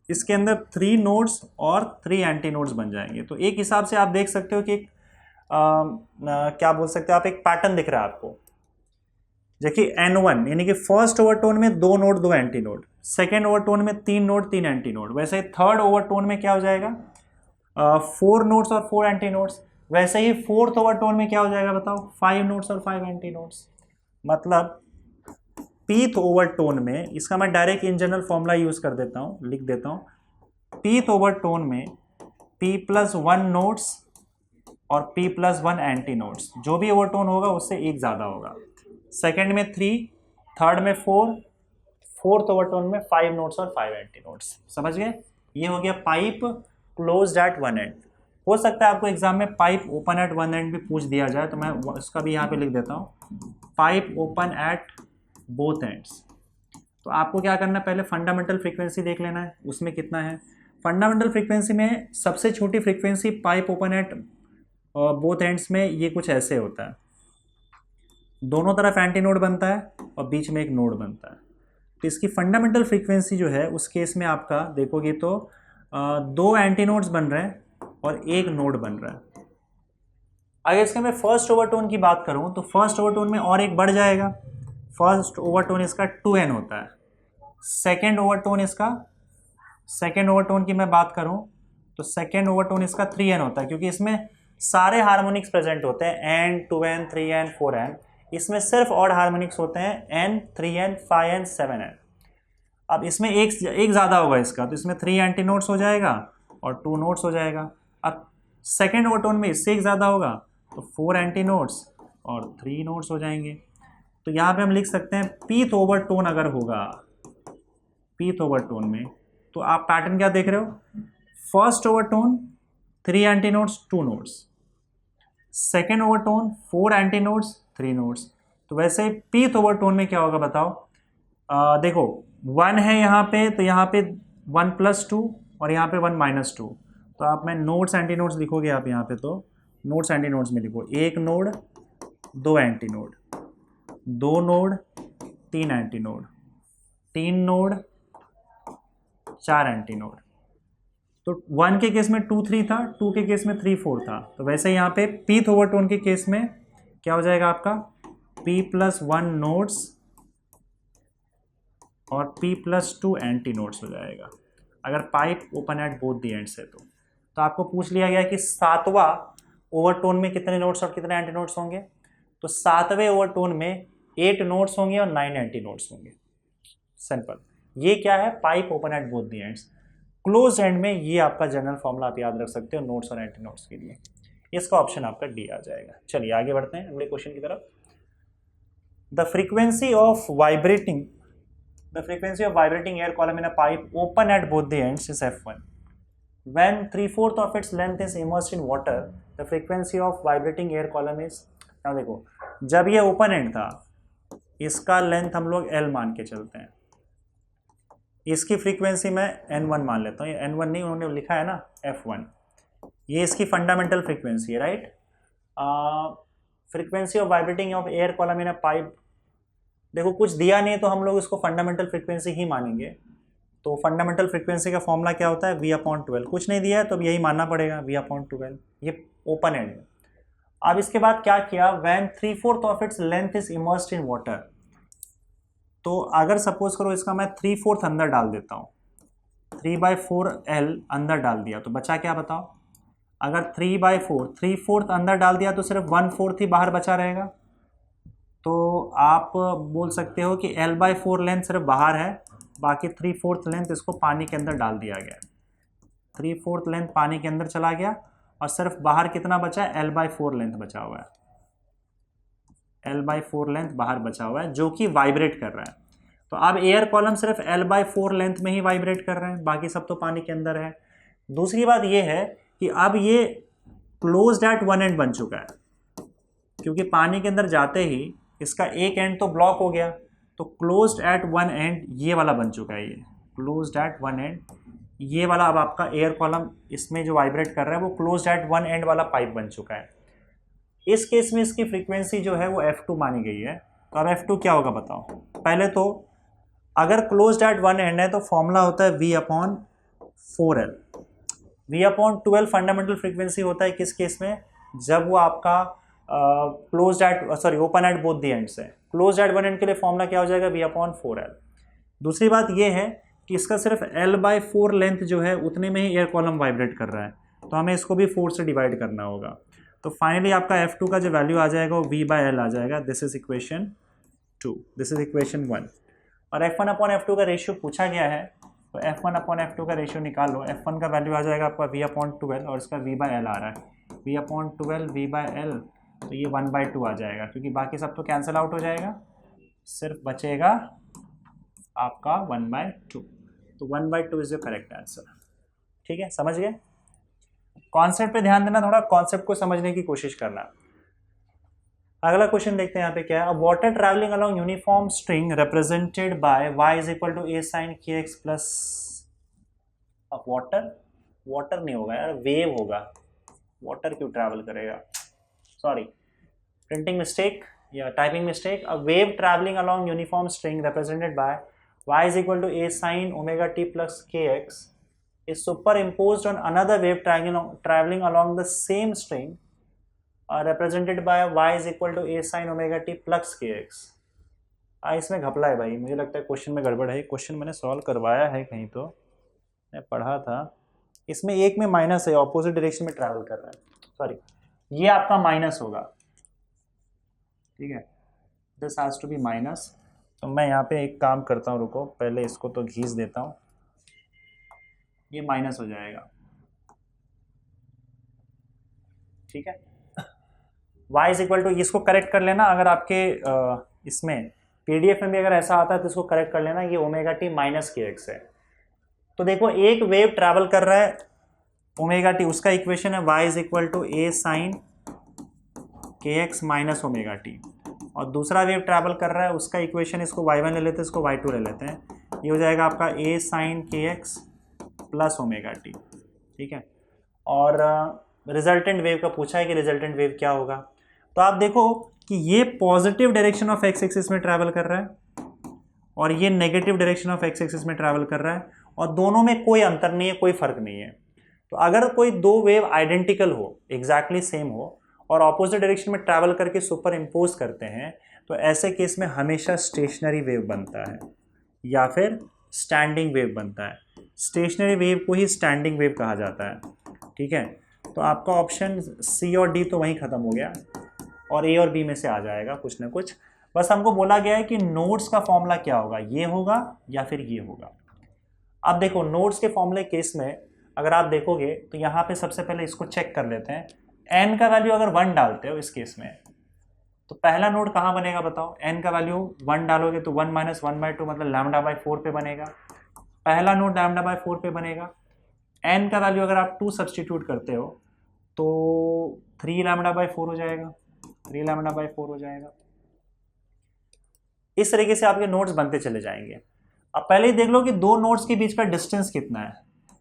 इसके अंदर 3 नोड्स और 3 एंटी नोड्स बन जाएंगे। तो एक हिसाब से आप देख सकते हो कि क्या बोल सकते हो आप, एक पैटर्न दिख रहा है आपको। देखिए N1 यानी कि फर्स्ट ओवरटोन में 2 node 2 anti node, second overtone में 3 नोड 3 एंटी नोड। वैसे ही थर्ड ओवरटोन में क्या हो जाएगा, 4 नोड्स और 4 एंटी नोड्स। वैसे ही फोर्थ ओवरटोन में क्या हो जाएगा बताओ, 5 नोड्स और 5 एंटी नोड्स। मतलब पीथ ओवरटोन में, इसका मैं direct in general formula use कर देता हूँ, लिख देता हूँ। पीथ ओवरटोन में P+1 नोड्स और P+1 एंटी नोड्स, जो भी ओवरटोन होगा उससे एक ज़्यादा होगा। सेकेंड में 3, थर्ड में 4, फोर्थ ओवरटोन में 5 नोड्स और 5 एंटी नोड्स। समझ गए, ये हो गया pipe closed at one and. हो सकता है आपको एग्जाम में pipe open at one and भी पूछ दिया जाए, तो मैं उसका भी यहाँ पे लिख देता हूँ, pipe open at both ends. तो आपको क्या करना है, पहले फंडामेंटल फ्रीक्वेंसी देख लेना है, उसमें कितना है। फंडामेंटल फ्रीक्वेंसी में सबसे छोटी frequency pipe open at both ends में ये कुछ ऐसे होता है, दोनों तरफ एंटी नोड बनता है और बीच में एक नोड बनता है। तो इसकी फंडामेंटल फ्रीक्वेंसी जो है उस केस में आपका देखोगे तो 2 एंटी नोड्स बन रहे हैं और एक नोड बन रहा है। अगर इसके मैं फर्स्ट ओवरटोन की बात करूं तो फर्स्ट ओवरटोन में और एक बढ़ जाएगा। फर्स्ट ओवरटोन इसका 2n होता है। सेकेंड ओवरटोन की मैं बात करूं तो सेकेंड ओवरटोन इसका 3n होता है, क्योंकि इसमें सारे हार्मोनिक्स प्रेजेंट होते हैं, n 2n 3n 4n। इसमें सिर्फ ऑड हार्मोनिक्स होते हैं n 3n 5n 7n। अब इसमें एक ज़्यादा होगा इसका, तो इसमें 3 एंटी नोड्स हो जाएगा और 2 नोड्स हो जाएगा। अब सेकेंड ओवरटोन में इससे एक ज़्यादा होगा तो 4 एंटी नोड्स और 3 नोड्स हो जाएंगे। तो यहाँ पे हम लिख सकते हैं पीथ ओवरटोन अगर होगा, पीथ ओवरटोन में, तो आप पैटर्न क्या देख रहे हो, first overtone 3 anti nodes 2 nodes, second overtone 4 anti nodes 3 nodes. तो वैसे पीथ ओवरटोन में क्या होगा बताओ, देखो 1 है यहाँ पे, तो यहाँ पे 1+2 और यहाँ पे 1-2। तो आप मैं नोड्स एंटी नोड्स लिखोगे आप यहाँ पे, तो नोड्स एंटी नोड्स में लिखो, एक node 2 anti node, 2 node 3 anti node, 3 node 4 anti node. तो 1 के केस में 2 3 था, 2 के केस में 3 4 था। तो वैसे यहाँ पे पीथ ओवरटोन के केस में क्या हो जाएगा आपका, P+1 नोड्स और P+2 एंटी नोड्स हो जाएगा, अगर pipe open at both the ends है। तो आपको पूछ लिया गया कि 7वां ओवरटोन में कितने नोड्स और कितने एंटी नोड्स होंगे। तो 7वें ओवरटोन में 8 नोड्स होंगे और 9 एंटी नोड्स होंगे। सिंपल, ये क्या है, pipe open at both the ends. Close and में ये आपका जनरल फॉर्मूला आप याद रख सकते हो नोड्स और एंटी नोड्स के लिए। इसका ऑप्शन आपका डी आ जाएगा। चलिए आगे बढ़ते हैं अगले क्वेश्चन की तरफ। The frequency of vibrating air column in a pipe open at both the ends is F1. When 3/4 of its length is immersed in water, the frequency of vibrating air column is। now देखो, जब ये open and था इसका length हम लोग L मान के चलते हैं, इसकी फ्रीक्वेंसी मैं N1 मान लेता हूँ। ये N1 नहीं, उन्होंने लिखा है ना F1। ये इसकी फंडामेंटल फ्रीक्वेंसी है, right. Frequency of vibrating of air column in a pipe, देखो कुछ दिया नहीं तो हम लोग इसको फंडामेंटल फ्रीक्वेंसी ही मानेंगे। तो फंडामेंटल फ्रीक्वेंसी का फॉर्मूला क्या होता है, V/12। कुछ नहीं दिया है तो अब यही मानना पड़ेगा, V/12। ये ओपन एंड में। अब इसके बाद क्या किया, when 3/4 of its length is immersed in water। तो अगर सपोज करो इसका मैं 3/4 अंदर डाल देता हूँ, 3/4L अंदर डाल दिया, तो बचा क्या बताओ। अगर 3/4 अंदर डाल दिया तो सिर्फ 1/4 ही बाहर बचा रहेगा। तो आप बोल सकते हो कि L/4 लेंथ सिर्फ बाहर है, बाकी 3/4 लेंथ इसको पानी के अंदर डाल दिया गया, 3/4 लेंथ पानी के अंदर चला गया और सिर्फ बाहर कितना बचा है, L/4 लेंथ बचा हुआ है, L/4 लेंथ बाहर बचा हुआ है जो कि वाइब्रेट कर रहा है। तो अब एयर कॉलम सिर्फ L/4 लेंथ में ही वाइब्रेट कर रहे हैं, बाकी सब तो पानी के अंदर है। दूसरी बात ये है कि अब ये क्लोज्ड एट वन एंड बन चुका है, क्योंकि पानी के अंदर जाते ही इसका एक एंड तो ब्लॉक हो गया, तो क्लोज्ड एट वन एंड ये वाला बन चुका है, ये क्लोज्ड एट वन एंड ये वाला अब आपका एयर कॉलम इसमें जो वाइब्रेट कर रहा है वो क्लोज्ड एट वन एंड वाला पाइप बन चुका है। इस केस में इसकी फ्रीक्वेंसी जो है वो F2 मानी गई है। तो अब F2 क्या होगा बताओ। पहले तो अगर क्लोज्ड एट वन एंड है तो फॉर्मूला होता है V/4L। V/12 फंडामेंटल फ्रीक्वेंसी होता है किस केस में, जब वो आपका closed eight open at both the ends है। क्लोज्ड एट वन एंड के लिए फॉर्मूला क्या हो जाएगा, V/4L। दूसरी बात ये है कि इसका सिर्फ L/4 लेंथ जो है उतने में ही एयर कॉलम वाइब्रेट कर रहा है, तो हमें इसको भी 4 से डिवाइड करना होगा। तो फाइनली आपका F2 का जो वैल्यू आ जाएगा वो V/L आ जाएगा। This is equation 2, this is equation 1। और F1/F2 का रेशियो पूछा गया है, तो F1/F2 का रेशियो निकालो। F1 का वैल्यू आ जाएगा आपका V/12 और इसका V/L आ रहा है, V/12 V/L, तो ये 1/2 आ जाएगा, क्योंकि बाकी सब तो कैंसिल आउट हो जाएगा, सिर्फ बचेगा आपका 1/2। तो 1/2 इज द करेक्ट आंसर। ठीक है, समझ गए। कॉन्सेप्ट पे ध्यान देना, थोड़ा कॉन्सेप्ट को समझने की कोशिश करना। अगला क्वेश्चन देखते हैं यहाँ पे क्या है। Water travelling along uniform string represented by y = a sin kx plus water नहीं होगा यार, वेव होगा। वाटर क्यों ट्रैवल करेगा, सॉरी, प्रिंटिंग मिस्टेक या typing mistake. A wave travelling along uniform string represented by y = a sin ωt plus kx is superimposed on another wave traveling along the same string represented by y = a sin ωt plus kx। इसमें घपला है भाई, मुझे लगता है question में गड़बड़ है। क्वेश्चन मैंने सॉल्व करवाया है कहीं, तो मैं पढ़ा था, इसमें एक में माइनस है, ऑपोजिट डायरेक्शन में ट्रैवल कर रहा है, सॉरी, ये आपका माइनस होगा, ठीक है, this has to be minus. तो मैं यहाँ पे एक काम करता हूँ, रुको, पहले इसको तो घीस देता हूँ, ये माइनस हो जाएगा, ठीक है। y = इसको करेक्ट कर लेना, अगर आपके इसमें PDF में भी अगर ऐसा आता है तो इसको करेक्ट कर लेना, ये ωt - kx है। तो देखो एक वेव ट्रैवल कर रहा है ωt, उसका इक्वेशन है y = a sin kx - ωt, और दूसरा वेव ट्रैवल कर रहा है उसका इक्वेशन, इसको y1 ले लेते हैं, इसको y2 ले लेते हैं, ये हो जाएगा आपका a sin kx plus ωt, ठीक है। और रिजल्टेंट वेव का पूछा है कि रिजल्टेंट वेव क्या होगा। तो आप देखो कि ये positive direction of x axis में ट्रैवल कर रहा है और ये negative direction of x axis में ट्रैवल कर रहा है, और दोनों में कोई अंतर नहीं है, कोई फर्क नहीं है। तो अगर कोई दो वेव आइडेंटिकल हो, एग्जैक्टली सेम हो, और ऑपोजिट डायरेक्शन में ट्रैवल करके सुपर इम्पोज करते हैं, तो ऐसे केस में हमेशा स्टेशनरी वेव बनता है या फिर स्टैंडिंग वेव बनता है। स्टेशनरी वेव को ही स्टैंडिंग वेव कहा जाता है, ठीक है। तो आपका ऑप्शन सी और डी तो वहीं ख़त्म हो गया, और ए और बी में से आ जाएगा कुछ ना कुछ। बस हमको बोला गया है कि नोड्स का फॉर्मूला क्या होगा, ये होगा या फिर ये होगा। अब देखो नोड्स के फॉर्मूले केस में अगर आप देखोगे तो यहाँ पे सबसे पहले इसको चेक कर लेते हैं। n का वैल्यू अगर 1 डालते हो इस केस में, तो पहला नोड कहाँ बनेगा बताओ। n का वैल्यू 1 डालोगे तो 1 - 1/2 मतलब λ/4 पे बनेगा, पहला नोड λ/4 पे बनेगा। n का वैल्यू अगर आप 2 सब्सटीट्यूट करते हो तो 3 λ/4 हो जाएगा, 3 λ/4 हो जाएगा। इस तरीके से आपके नोड्स बनते चले जाएंगे। अब पहले ही देख लो कि दो नोड्स के बीच का डिस्टेंस कितना है,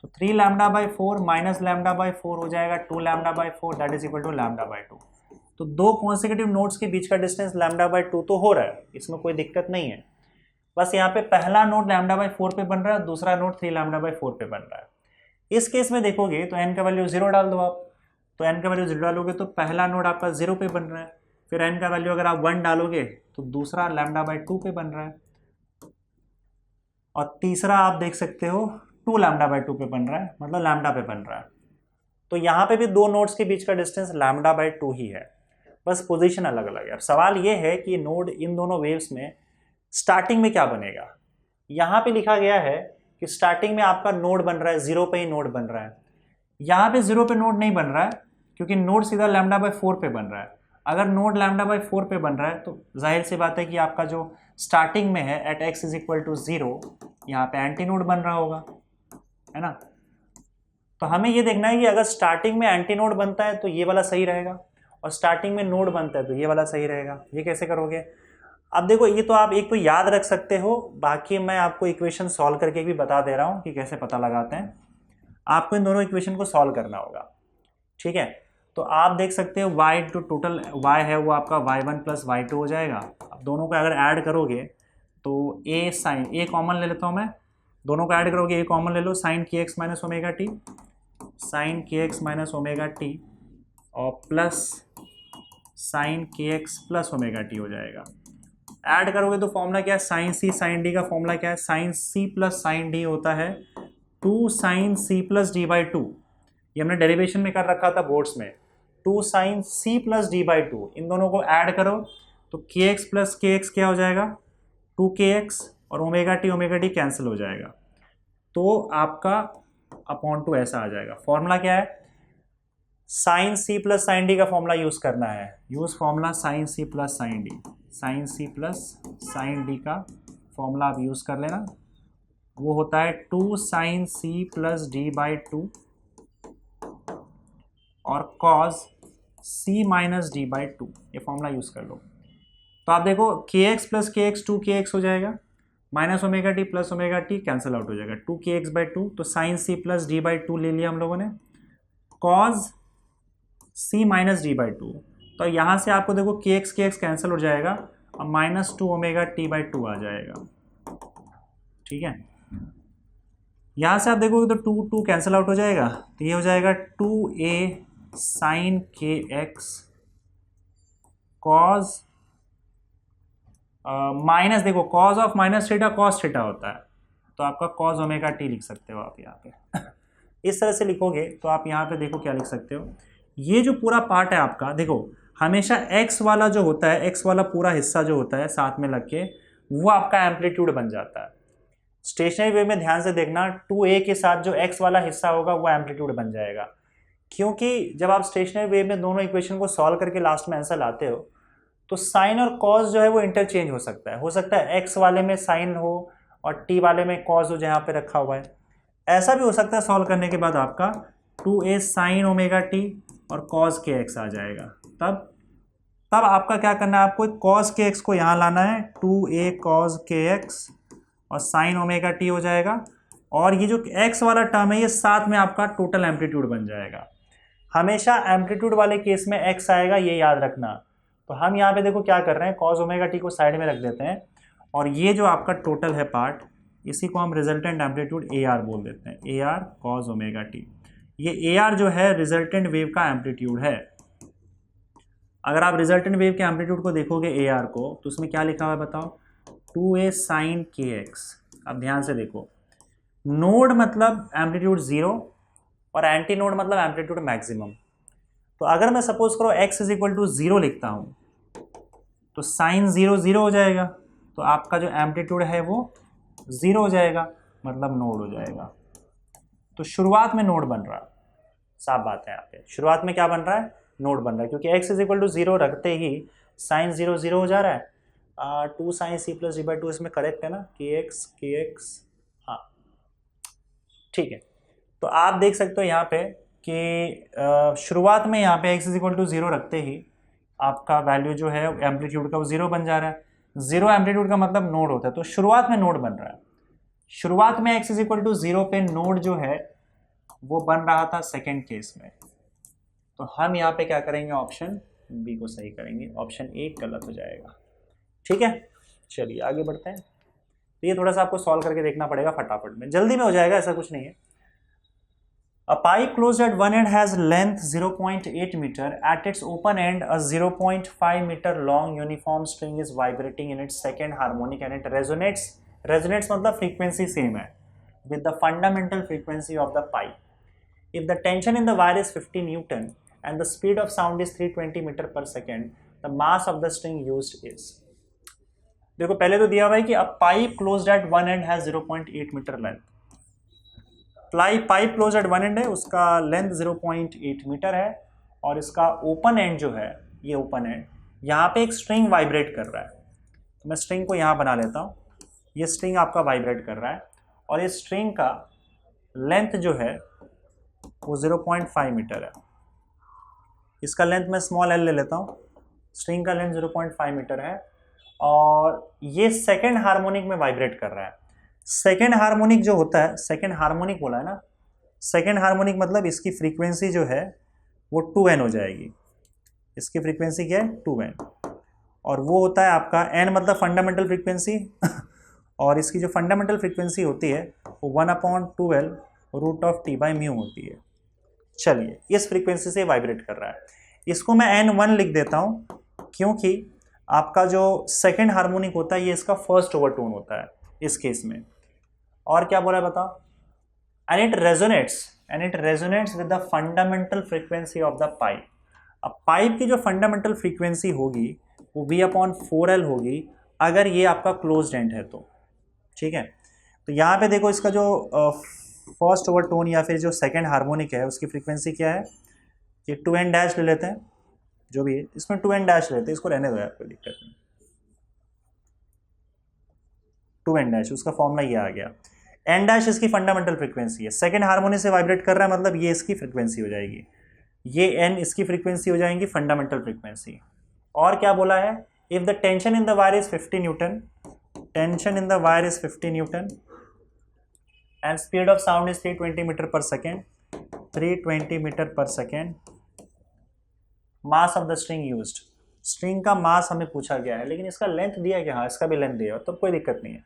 तो 3 λ/4 माइनस λ/4 हो जाएगा 2 λ/4, दैट इज इक्वल टू λ/2। तो दो कॉन्सेक्यूटिव नोड्स के बीच का डिस्टेंस λ/2 तो हो रहा है, इसमें कोई दिक्कत नहीं है। बस यहाँ पे पहला नोड λ/4 पे बन रहा है, दूसरा नोड 3 λ/4 पे बन रहा है। इस केस में देखोगे तो n का वैल्यू 0 डाल दो आप, तो n का वैल्यू 0 डालोगे तो पहला नोड आपका 0 पे बन रहा है, फिर n का वैल्यू अगर आप 1 डालोगे तो दूसरा λ/2 पे बन रहा है, और तीसरा आप देख सकते हो 2 λ/2 पे बन रहा है, मतलब लैम्डा पे बन रहा है। तो यहाँ पे भी दो नोड्स के बीच का डिस्टेंस λ/2 ही है, बस पोजीशन अलग अलग है। अब सवाल ये है कि नोड इन दोनों वेव्स में स्टार्टिंग में क्या बनेगा। यहाँ पे लिखा गया है कि स्टार्टिंग में आपका नोड बन रहा है, 0 पे ही नोड बन रहा है। यहाँ पे 0 पे नोड नहीं बन रहा है क्योंकि नोड सीधा λ/4 पे बन रहा है। अगर नोड λ/4 पे बन रहा है तो जाहिर सी बात है कि आपका जो स्टार्टिंग में है at x is equal to 0, यहाँ पे एंटी नोड बन रहा होगा, है ना। तो हमें ये देखना है कि अगर स्टार्टिंग में एंटी नोड बनता है तो ये वाला सही रहेगा, और स्टार्टिंग में नोड बनता है तो ये वाला सही रहेगा। ये कैसे करोगे? अब देखो, ये तो आप एक तो याद रख सकते हो, बाकी मैं आपको इक्वेशन सॉल्व करके भी बता दे रहा हूँ कि कैसे पता लगाते हैं। आपको इन दोनों इक्वेशन को सॉल्व करना होगा, ठीक है। तो आप देख सकते हो y जो टोटल y है वो आपका y1 प्लस y2 हो जाएगा। अब दोनों को अगर ऐड करोगे तो a साइन, a कॉमन ले लेता हूँ मैं, दोनों को ऐड करोगे a कॉमन ले लो, साइन के x minus omega t, sine के एक्स माइनस ओमेगा टी और प्लस साइन के एक्स प्लस ओमेगा टी हो जाएगा। ऐड करोगे तो फॉर्मूला क्या है, साइन सी साइन डी का फॉर्मूला क्या है, sine C plus sine D होता है 2 sine C plus D by 2। ये हमने डेरिवेशन में कर रखा था बोर्ड्स में, 2 sine C plus D by 2। इन दोनों को ऐड करो तो के एक्स प्लस के एक्स क्या हो जाएगा, 2kx, और ओमेगा टी कैंसिल हो जाएगा। तो आपका अपॉन टू ऐसा आ जाएगा। फॉर्मूला क्या है, sine C plus sine D का फॉर्मूला यूज करना है। Use formula sine C plus sine D, sine C plus sine D का फॉर्मूला आप यूज कर लेना। वो होता है 2 sine C plus D by 2 और cos C minus D by 2। ये फॉर्मूला यूज कर लो। तो आप देखो के एक्स प्लस के एक्स 2kx हो जाएगा, minus omega t plus omega t cancel out हो जाएगा, 2kx/2। तो sine C plus D by 2 ले लिया हम लोगों ने, cos C minus D by 2। तो यहाँ से आपको देखो के एक्स कैंसिल हो जाएगा और माइनस 2 ओमेगा टी बाई 2 आ जाएगा, ठीक है। यहाँ से आप देखोगे तो 2 कैंसिल आउट हो जाएगा, तो ये हो जाएगा 2a साइन के एक्स कॉज माइनस, देखो cause of minus theta cos theta होता है, तो आपका कॉज ओमेगा टी लिख सकते हो आप यहाँ पे। इस तरह से लिखोगे तो आप यहाँ पे देखो क्या लिख सकते हो, ये जो पूरा पार्ट है आपका, देखो हमेशा x वाला जो होता है, x वाला पूरा हिस्सा जो होता है साथ में लग के, वो आपका एम्पलीट्यूड बन जाता है। स्टेशनरी वेव में ध्यान से देखना, 2a के साथ जो x वाला हिस्सा होगा वो एम्पलीट्यूड बन जाएगा, क्योंकि जब आप स्टेशनरी वेव में दोनों इक्वेशन को सॉल्व करके लास्ट में आंसर लाते हो तो साइन और कॉज जो है वो इंटरचेंज हो सकता है x वाले में साइन हो और t वाले में कॉज हो जहाँ पे रखा हुआ है। ऐसा भी हो सकता है सॉल्व करने के बाद आपका 2a साइन ओमेगा टी और कॉज के एक्स आ जाएगा। तब आपका क्या करना है, आपको कॉज के एक्स को यहाँ लाना है, 2a कॉज के एक्स और साइन ओमेगा टी हो जाएगा, और ये जो x वाला टर्म है ये साथ में आपका टोटल एम्पलीट्यूड बन जाएगा। हमेशा एम्पलीट्यूड वाले केस में x आएगा, ये याद रखना। तो हम यहाँ पे देखो क्या कर रहे हैं, कॉज ओमेगा टी को साइड में रख देते हैं, और ये जो आपका टोटल है पार्ट, इसी को हम रिजल्टेंट एम्पलीट्यूड AR बोल देते हैं, AR कॉज ओमेगा टी। ये AR जो है रिजल्टेंट वेव का एम्पलीट्यूड है। अगर आप रिजल्टेंट वेव के एम्पलीट्यूड को देखोगे AR को, तो उसमें क्या लिखा हुआ है बताओ, 2a साइन के एक्स। अब ध्यान से देखो, नोड मतलब एम्पलीट्यूड 0 और एंटी नोड मतलब एम्पलीट्यूड मैक्सिमम। तो अगर मैं सपोज करो x इज इक्वल टू 0 लिखता हूँ तो साइन 0 0 हो जाएगा, तो आपका जो एम्पलीट्यूड है वो 0 हो जाएगा, मतलब नोड हो जाएगा। तो शुरुआत में नोड बन रहा है, साफ बात है यहाँ पे, शुरुआत में क्या बन रहा है, नोड बन रहा है, क्योंकि x इज इक्वल टू 0 रखते ही साइन 0 0 हो जा रहा है। 2 sine C plus D by 2 इसमें करेक्ट है ना, के एक्स, हाँ ठीक है। तो आप देख सकते हो यहाँ पे कि शुरुआत में यहाँ पे x इज इक्वल टू 0 रखते ही आपका वैल्यू जो है एम्पलीट्यूड का वो 0 बन जा रहा है। 0 एम्पलीट्यूड का मतलब नोड होता है, तो शुरुआत में नोड बन रहा है। शुरुआत में x इज इक्वल टू 0 पे नोड जो है वो बन रहा था सेकेंड केस में, तो हम यहाँ पे क्या करेंगे, ऑप्शन बी को सही करेंगे, ऑप्शन ए गलत हो जाएगा। ठीक है, चलिए आगे बढ़ते हैं। तो ये थोड़ा सा आपको सॉल्व करके देखना पड़ेगा फटाफट में, जल्दी में हो जाएगा, ऐसा कुछ नहीं है। A pipe closed at one end has length 0.8 meter. At its open end, a 0.5 meter long uniform string is vibrating in its second harmonic and it resonates. Resonates मतलब frequency same है with the fundamental frequency of the pipe. If the tension in the wire is 50 Newton and the speed of sound is 320 meter per second, the mass of the string used is. देखो पहले तो दिया हुआ है कि a pipe closed at one end has 0.8 metre length. Pipe close at one end है, उसका length 0.8 metre है, और इसका ओपन एंड जो है, ये ओपन एंड, यहाँ पे एक स्ट्रिंग वाइब्रेट कर रहा है। तो मैं स्ट्रिंग को यहाँ बना लेता हूँ, ये स्ट्रिंग आपका वाइब्रेट कर रहा है, और ये स्ट्रिंग का लेंथ जो है वो 0.5 मीटर है। इसका लेंथ मैं स्मॉल एल ले लेता हूँ, स्ट्रिंग का लेंथ 0.5 मीटर है, और ये सेकेंड हार्मोनिक में वाइब्रेट कर रहा है। सेकेंड हार्मोनिक जो होता है, सेकेंड हार्मोनिक बोला है ना, सेकेंड हार्मोनिक मतलब इसकी फ्रीक्वेंसी जो है वो 2n हो जाएगी। इसकी फ्रीक्वेंसी क्या है? 2n, और वो होता है आपका n मतलब फंडामेंटल फ्रीक्वेंसी और इसकी जो फंडामेंटल फ्रीक्वेंसी होती है वो 1/12 √T/μ होती है। चलिए, इस फ्रीक्वेंसी से वाइब्रेट कर रहा है, इसको मैं n1 लिख देता हूँ, क्योंकि आपका जो सेकेंड हार्मोनिक होता है ये इसका फर्स्ट ओवरटोन होता है इस केस में। और क्या बोला है बताओ? And it resonates with the fundamental frequency of the pipe. अब पाइप की जो फंडामेंटल फ्रीक्वेंसी होगी वो V/4L होगी, अगर ये आपका क्लोज्ड एंड है तो। ठीक है, तो यहाँ पे देखो इसका जो फर्स्ट ओवरटोन या फिर जो सेकेंड हार्मोनिक है उसकी फ्रीक्वेंसी क्या है, ये 2n डैश ले लेते हैं, जो भी है इसमें 2n डैश लेते हैं, इसको रहने दो यार, कोई दिक्कत नहीं। 2n डैश, उसका फॉर्मूला ये आ गया। n डैश इसकी फंडामेंटल फ्रीक्वेंसी है, सेकेंड हार्मोनिक से वाइब्रेट कर रहा है, मतलब ये इसकी फ्रीक्वेंसी हो जाएगी, ये n इसकी फ्रीक्वेंसी हो जाएगी, फंडामेंटल फ्रीक्वेंसी। और क्या बोला है? If the tension in the wire is 50 newton, tension in the wire is 50 newton and speed of sound is 320 metre per second, 320 metre per second. Mass of the string used, string का mass हमें पूछा गया है, लेकिन इसका length दिया गया, हाँ इसका भी लेंथ दिया, तो कोई दिक्कत नहीं है।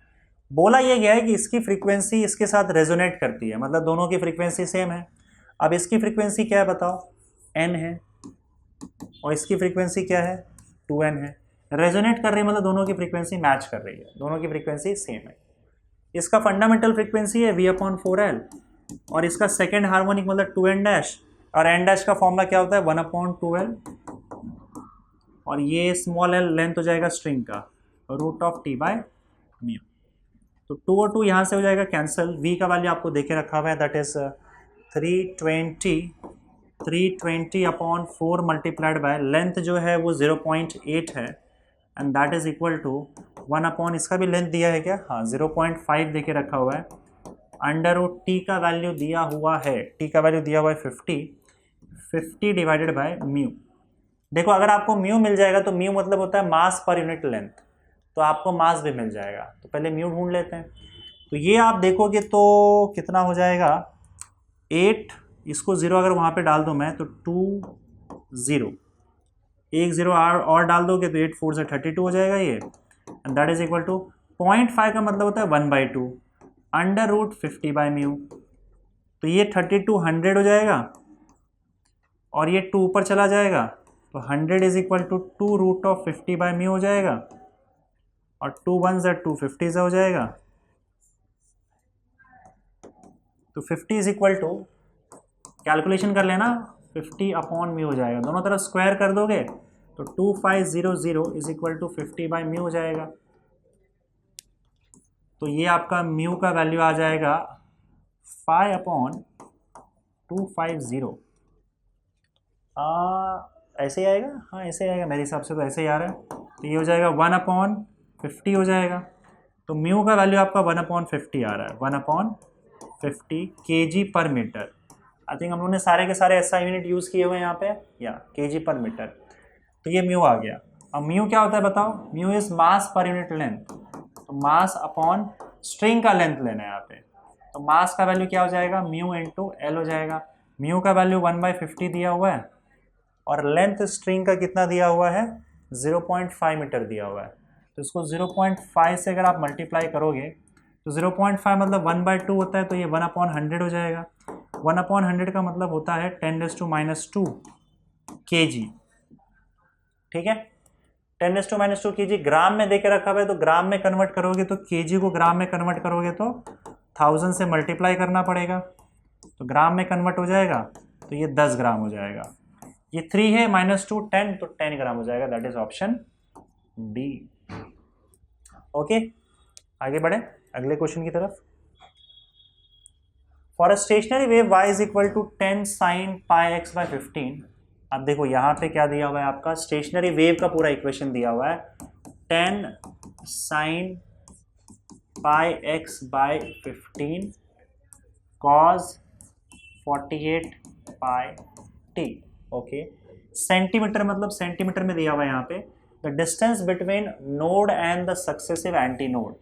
बोला यह गया है कि इसकी फ्रीक्वेंसी इसके साथ रेजोनेट करती है, मतलब दोनों की फ्रीक्वेंसी सेम है। अब इसकी फ्रीक्वेंसी क्या है बताओ? n है, और इसकी फ्रीक्वेंसी क्या है? 2n है। रेजोनेट कर रही है मतलब दोनों की फ्रीक्वेंसी मैच कर रही है, दोनों की फ्रीक्वेंसी सेम है। इसका फंडामेंटल फ्रीक्वेंसी है V/4L, और इसका सेकेंड हार्मोनिक मतलब 2n डैश, और n डैश का फॉर्मूला क्या होता है? 1/12, और ये स्मॉल l लेंथ हो जाएगा स्ट्रिंग का, √T/μ। तो 2 और 2 यहाँ से हो जाएगा कैंसिल, v का वैल्यू आपको देखे रखा हुआ है, that is 320/4 multiplied by length जो है वो 0.8 है, and that is equal to 1/, इसका भी लेंथ दिया है क्या? हाँ 0.5 देके रखा हुआ है, √T का वैल्यू दिया हुआ है, T का वैल्यू दिया हुआ है 50 डिवाइडेड बाय म्यू। देखो अगर आपको म्यू मिल जाएगा तो म्यू मतलब होता है मास पर यूनिट लेंथ, तो आपको मास भी मिल जाएगा। तो पहले म्यू ढूंढ लेते हैं, तो ये आप देखोगे तो कितना हो जाएगा? 8, इसको 0 अगर वहाँ पे डाल दूँ मैं तो 2 0, एक 0 और डाल दोगे तो 8 4 से 32 हो जाएगा ये, and that is equal to 0.5 का मतलब होता है 1/2 √50/μ। तो ये 32 100 हो जाएगा, और ये 2 ऊपर चला जाएगा, तो 100 इज इक्वल टू 2√50/μ हो जाएगा, और 2 1 से 250 से हो जाएगा, तो 50 इज इक्वल टू, कैलकुलेशन कर लेना, 50/μ हो जाएगा, दोनों तरफ स्क्वायर कर दोगे तो 2500 इज इक्वल टू 50/μ हो जाएगा। तो ये आपका म्यू का वैल्यू आ जाएगा 5/250। ऐसे ही आएगा, हाँ ऐसे आएगा, मेरे हिसाब से तो ऐसे ही आ रहा है, तो ये हो जाएगा 1/50 हो जाएगा। तो म्यू का वैल्यू आपका 1/50 आ रहा है, 1/50 kg/मीटर। आई थिंक हम लोगों ने सारे के सारे ऐसा यूनिट यूज़ किए हुए हैं यहाँ पे, या kg/मीटर। तो ये म्यू आ गया। अब म्यू क्या होता है बताओ? Mu is mass per unit length, तो मास अपॉन स्ट्रिंग का लेंथ लेना है यहाँ पे, तो मास का वैल्यू क्या हो जाएगा? म्यू इंटू एल हो जाएगा। म्यू का वैल्यू 1/50 दिया हुआ है, और लेंथ स्ट्रिंग का कितना दिया हुआ है? 0.5 मीटर दिया हुआ है। तो इसको 0.5 से अगर आप मल्टीप्लाई करोगे तो 0.5 मतलब 1/2 होता है, तो ये 1/100 हो जाएगा। 1/100 का मतलब होता है 10⁻² kg। ठीक है, 10⁻² kg ग्राम में देके रखा हुआ है, तो ग्राम में कन्वर्ट करोगे तो kg को ग्राम में कन्वर्ट करोगे तो 1000 से मल्टीप्लाई करना पड़ेगा, तो ग्राम में कन्वर्ट हो जाएगा, तो ये 10 ग्राम हो जाएगा। ये 3 है, -2 10, तो 10 ग्राम हो जाएगा, that is option D. Okay, आगे बढ़े अगले क्वेश्चन की तरफ। For a stationary wave y is equal to 10 sine pi x by 15। अब देखो यहाँ पे क्या दिया हुआ है, आपका स्टेशनरी वेव का पूरा इक्वेशन दिया हुआ है 10 sine pi x by 15 cos 48 pi t. Okay, centimetre मतलब सेंटीमीटर में दिया हुआ है यहाँ पे the distance between node and the successive antinode.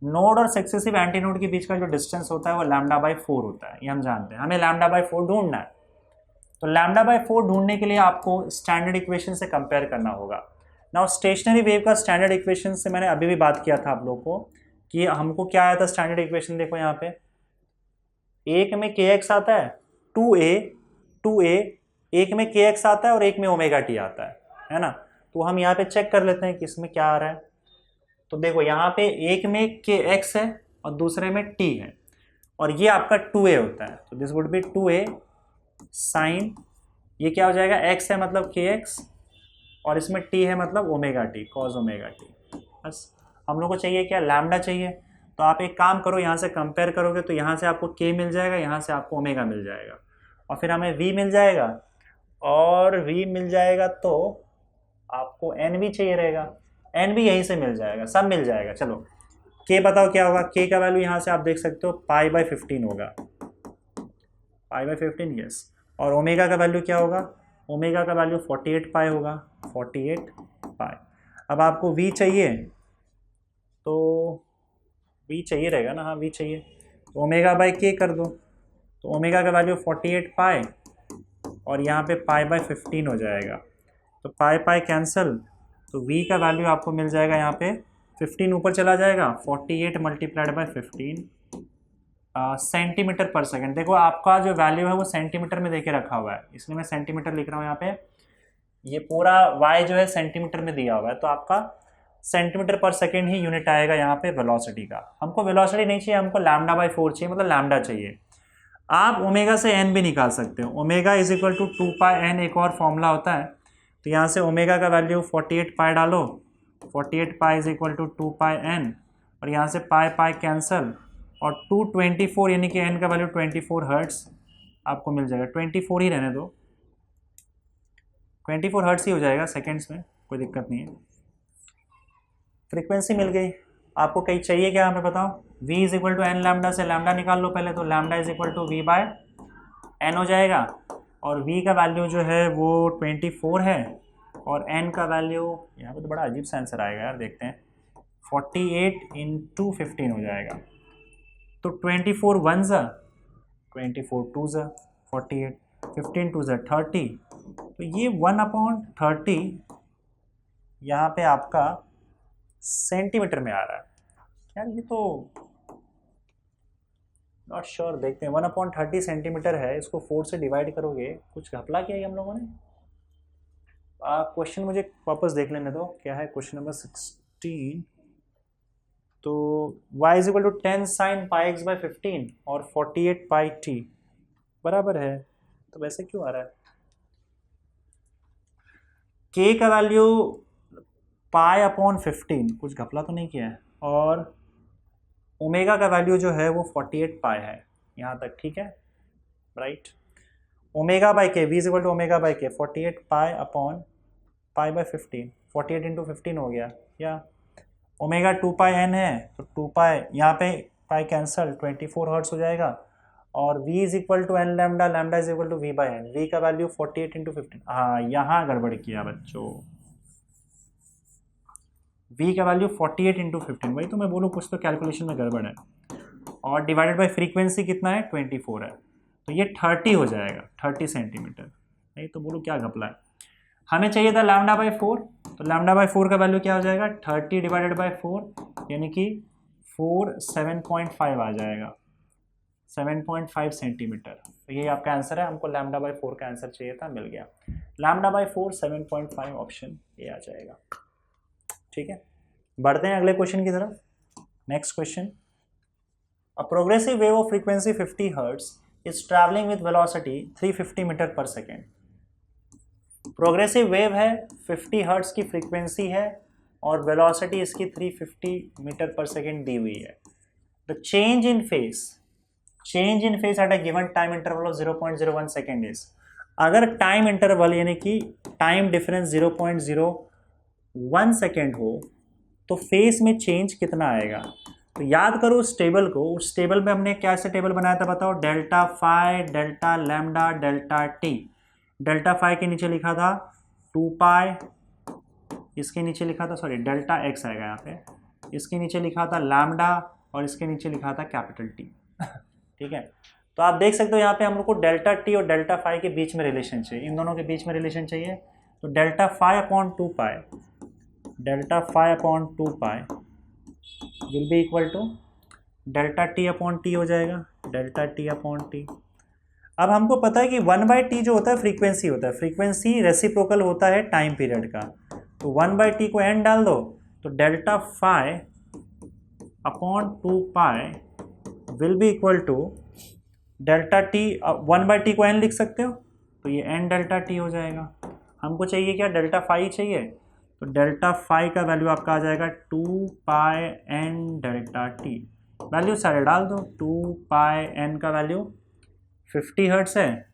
Node और सक्सेसिव एंटी नोड के बीच का जो डिस्टेंस होता है वो लैम्डा बाई 4 होता है, ये हम जानते हैं। हमें लैम्डा बाई 4 ढूंढना है, तो लैम्डा बाई 4 ढूंढने के लिए आपको स्टैंडर्ड इक्वेशन से कंपेयर करना होगा। नाउ स्टेशनरी वेव का स्टैंडर्ड इक्वेशन से मैंने अभी भी बात किया था आप लोगों को कि हमको क्या आया था स्टैंडर्ड इक्वेशन। देखो यहाँ पे एक में के एक्स आता है 2a, एक में के एक्स आता है और एक में ओमेगा टी आता है ना। तो हम यहाँ पे चेक कर लेते हैं कि इसमें क्या आ रहा है। तो देखो यहाँ पे एक में के एक्स है और दूसरे में टी है और ये आपका 2a होता है, तो this would be 2a sign, ये क्या हो जाएगा, x है मतलब के एक्स और इसमें t है मतलब omega T, cos omega T. बस हम लोग को चाहिए क्या, लैम्डा चाहिए। तो आप एक काम करो, यहाँ से कंपेयर करोगे तो यहाँ से आपको k मिल जाएगा, यहाँ से आपको ओमेगा मिल जाएगा और फिर हमें v मिल जाएगा और v मिल जाएगा तो आपको n भी चाहिए रहेगा, n भी यहीं से मिल जाएगा, सब मिल जाएगा। चलो k बताओ क्या होगा, k का वैल्यू यहाँ से आप देख सकते हो पाई बाई 15 होगा, पाई बाई 15 यस। और ओमेगा का वैल्यू क्या होगा, ओमेगा का वैल्यू 48 पाई होगा, 48 पाई। अब आपको v चाहिए तो v चाहिए रहेगा ना, हाँ v चाहिए, तो ओमेगा बाई k कर दो, तो ओमेगा का वैल्यू 48 पाई और यहाँ पे पाई बाई 15 हो जाएगा, तो पाई पाई कैंसिल, तो v का वैल्यू आपको मिल जाएगा यहाँ पे 15 ऊपर चला जाएगा, 48 मल्टीप्लाइड बाई 15 सेंटीमीटर पर सेकंड। देखो आपका जो वैल्यू है वो सेंटीमीटर में देके रखा हुआ है, इसलिए मैं सेंटीमीटर लिख रहा हूँ यहाँ पे। ये पूरा y जो है सेंटीमीटर में दिया हुआ है, तो आपका सेंटीमीटर पर सेकंड ही यूनिट आएगा यहाँ पे वेलोसिटी का। हमको वेलोसिटी नहीं चाहिए, हमको लैम्डा बाई 4 चाहिए, मतलब लैम्डा चाहिए। आप ओमेगा से n भी निकाल सकते हो, omega is equal to 2 pi n एक और फॉर्मूला होता है, तो यहाँ से ओमेगा का वैल्यू 48 पाई डालो, 48 pi is equal to 2 pi n और यहाँ से पाई पाई कैंसल और 224 यानी कि n का वैल्यू 24 हर्ट्स आपको मिल जाएगा। 24 ही रहने दो, 24 हर्ट्स ही हो जाएगा सेकेंड्स में, कोई दिक्कत नहीं है। फ्रीक्वेंसी मिल गई आपको, कहीं चाहिए क्या यहाँ पे बताओ, v is equal to n lambda से लैम्डा निकाल लो पहले, तो lambda is equal to v by n हो जाएगा और v का वैल्यू जो है वो 24 है और n का वैल्यू यहाँ पे तो बड़ा अजीब सा आंसर आएगा यार, देखते हैं 48 इंटू 15 हो जाएगा, तो 24 वन ज़ा 24 टू ज़ा 48, 15 टू ज़ा 30, तो ये 1/30 यहाँ पे आपका सेंटीमीटर में आ रहा है यार, ये तो नॉट श्योर, देखते हैं। 1/30 सेंटीमीटर है, इसको 4 से डिवाइड करोगे, कुछ घपला किया है हम लोगों ने। क्वेश्चन मुझे वापस देख लेने दो, क्या है क्वेश्चन नंबर 16। तो y is equal to 10 sine pi x by 15 और 48 पाई टी बराबर है, तो वैसे क्यों आ रहा है। k का वैल्यू पाई अपॉन 15, कुछ घपला तो नहीं किया है, और ओमेगा का वैल्यू जो है वो 48 पाई है, यहाँ तक ठीक है right. Omega by k, v is equal to omega by k 48 pi upon pi by 15, 48 into 15 हो गया, या ओमेगा 2 पाई एन है तो 2 पाई, यहाँ पे पाई कैंसल, 24 हर्ट्स हो जाएगा और v is equal to n lambda, lambda is equal to v by n, v का वैल्यू 48 इंटू 15। हाँ यहाँ गड़बड़ किया बच्चों, v का वैल्यू 48 इंटू 15, वही तो मैं बोलूँ कुछ तो कैलकुलेशन में गड़बड़ है, और डिवाइडेड बाई फ्रीक्वेंसी कितना है 24 है, तो ये 30 हो जाएगा, 30 सेंटीमीटर। नहीं तो बोलो क्या घपला है, हमें चाहिए था लैम्डा बाई 4, तो लैम्डा बाई 4 का वैल्यू क्या हो जाएगा 30 डिवाइडेड बाई 4 यानी कि 7.5 आ जाएगा, 7.5 सेंटीमीटर। तो ये आपका आंसर है, हमको लैम्डा बाई 4 का आंसर चाहिए था, मिल गया। लैम्डा बाई 4 7.5 ऑप्शन ये आ जाएगा, ठीक है। बढ़ते हैं अगले क्वेश्चन की तरफ। Next question, a progressive wave of frequency 50 hertz is travelling with velocity 350 metre per second. Progressive wave है, 50 हर्ट्ज की फ्रीक्वेंसी है और वेलोसिटी इसकी 350 मीटर पर सेकेंड दी हुई है। The change in face at a given time interval of 0.01 second is, अगर time interval यानी कि टाइम डिफरेंस 0.01 सेकेंड हो तो फेस में चेंज कितना आएगा। तो याद करो उस टेबल को, उस टेबल में हमने कैसे टेबल बनाया था बताओ, delta phi, delta lambda, delta t. Delta phi के नीचे लिखा था 2 पाई, इसके नीचे लिखा था सॉरी डेल्टा एक्स आएगा यहाँ पे, इसके नीचे लिखा था लैम्डा और इसके नीचे लिखा था कैपिटल टी। ठीक है, तो आप देख सकते हो यहाँ पे हम लोग को डेल्टा टी और डेल्टा फाई के बीच में रिलेशन चाहिए, इन दोनों के बीच में रिलेशन चाहिए। तो delta phi upon 2 pi, delta phi upon 2 pi will be equal to delta t upon t हो जाएगा, डेल्टा टी अपॉन टी। अब हमको पता है कि 1/t जो होता है फ्रीक्वेंसी होता है, फ्रीक्वेंसी रेसिप्रोकल होता है टाइम पीरियड का। तो 1/t को n डाल दो तो delta phi upon 2 pi will be equal to delta t, 1/t को n लिख सकते हो तो ये n डेल्टा टी हो जाएगा। हमको चाहिए क्या, डेल्टा फाई चाहिए, तो डेल्टा फाई का वैल्यू आपका आ जाएगा 2 pi n delta T. Value सारे डाल दो, 2 पाई n का वैल्यू 50 हर्ट्स है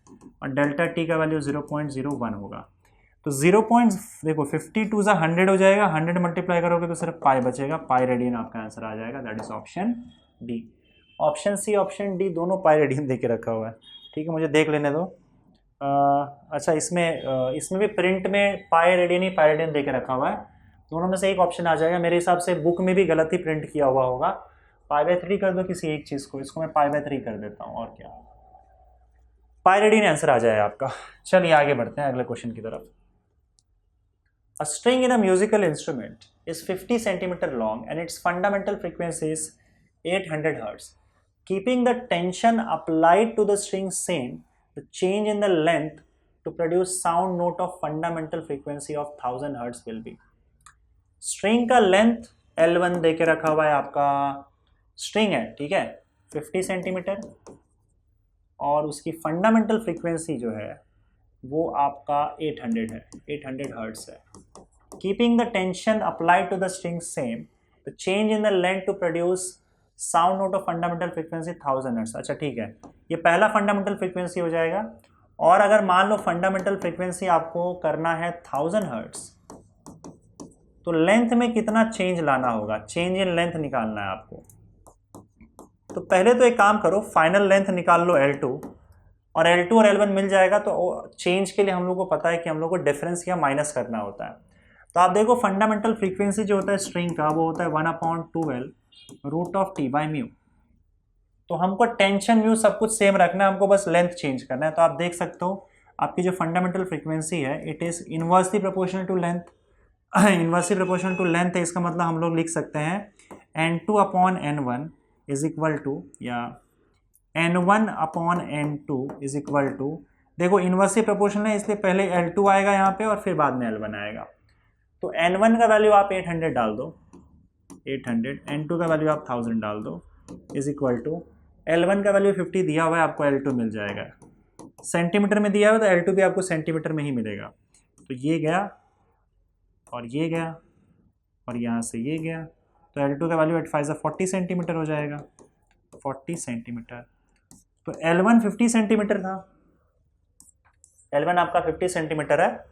और डेल्टा टी का वैल्यू 0.01 होगा। तो देखो 50 टू 100 हो जाएगा, 100 मल्टीप्लाई करोगे तो सिर्फ पाई बचेगा, पाई रेडियन आपका आंसर आ जाएगा, that is option D. Option C option D दोनों पाई रेडियन दे के रखा हुआ है। ठीक है, मुझे देख लेने दो। अच्छा इसमें भी प्रिंट में पाई रेडियन दे के रखा हुआ है, दोनों में से एक ऑप्शन आ जाएगा। मेरे हिसाब से बुक में भी गलत ही प्रिंट किया हुआ होगा। π/3 कर दो किसी एक चीज़ को, इसको मैं π/3 कर देता हूँ और क्या, पाई रेडियन आंसर आ जाए आपका। चलिए आगे बढ़ते हैं अगले क्वेश्चन की तरफ। A string in a musical instrument is 50 centimeter long and its fundamental frequency is 800 Hz. Keeping the tension applied to the string same, the change in the length to produce sound note of fundamental frequency of 1000 Hz will be. String का length L1 दे के रखा हुआ है, आपका string है, ठीक है, 50 centimetre और उसकी फंडामेंटल फ्रीक्वेंसी जो है वो आपका 800 है, 800 हर्ट्ज है। Keeping the tension applied to the string same, the change in the length to produce sound note of fundamental frequency 1000 hertz. अच्छा ठीक है, ये पहला फंडामेंटल फ्रीक्वेंसी हो जाएगा। और अगर मान लो फंडामेंटल फ्रीक्वेंसी आपको करना है 1000 हर्ट्ज, तो लेंथ में कितना चेंज लाना होगा, चेंज इन लेंथ निकालना है आपको। तो पहले तो एक काम करो, फाइनल लेंथ निकाल लो L2 और L2 और L1 मिल जाएगा। तो चेंज के लिए हम लोग को पता है कि हम लोग को डिफरेंस या माइनस करना होता है। तो आप देखो फंडामेंटल फ्रीक्वेंसी जो होता है स्ट्रिंग का वो होता है 1/12 √t/μ। तो हमको टेंशन म्यू सब कुछ सेम रखना है, हमको बस लेंथ चेंज करना है। तो आप देख सकते हो आपकी जो फंडामेंटल फ्रीक्वेंसी है it is inversely proportional to length, inversely proportional to length है। इसका मतलब हम लोग लिख सकते हैं N2/N1 इज इक्वल टू, या N1/N2 इज इक्वल टू, देखो इनवर्सली प्रोपोर्शनल है इसलिए पहले L2 आएगा यहाँ पे और फिर बाद में L1 आएगा। तो N1 का वैल्यू आप 800 डाल दो, 800, N2 का वैल्यू आप 1000 डाल दो, इज इक्वल टू L1 का वैल्यू 50 दिया हुआ है, आपको L2 मिल जाएगा। सेंटीमीटर में दिया हुआ है तो L2 भी आपको सेंटीमीटर में ही मिलेगा। तो ये गया और ये गया और यहाँ से ये गया, तो L2 का वैल्यू 40 सेंटीमीटर हो जाएगा, 40 सेंटीमीटर। तो L1 50 सेंटीमीटर था, L1 आपका 50 सेंटीमीटर है।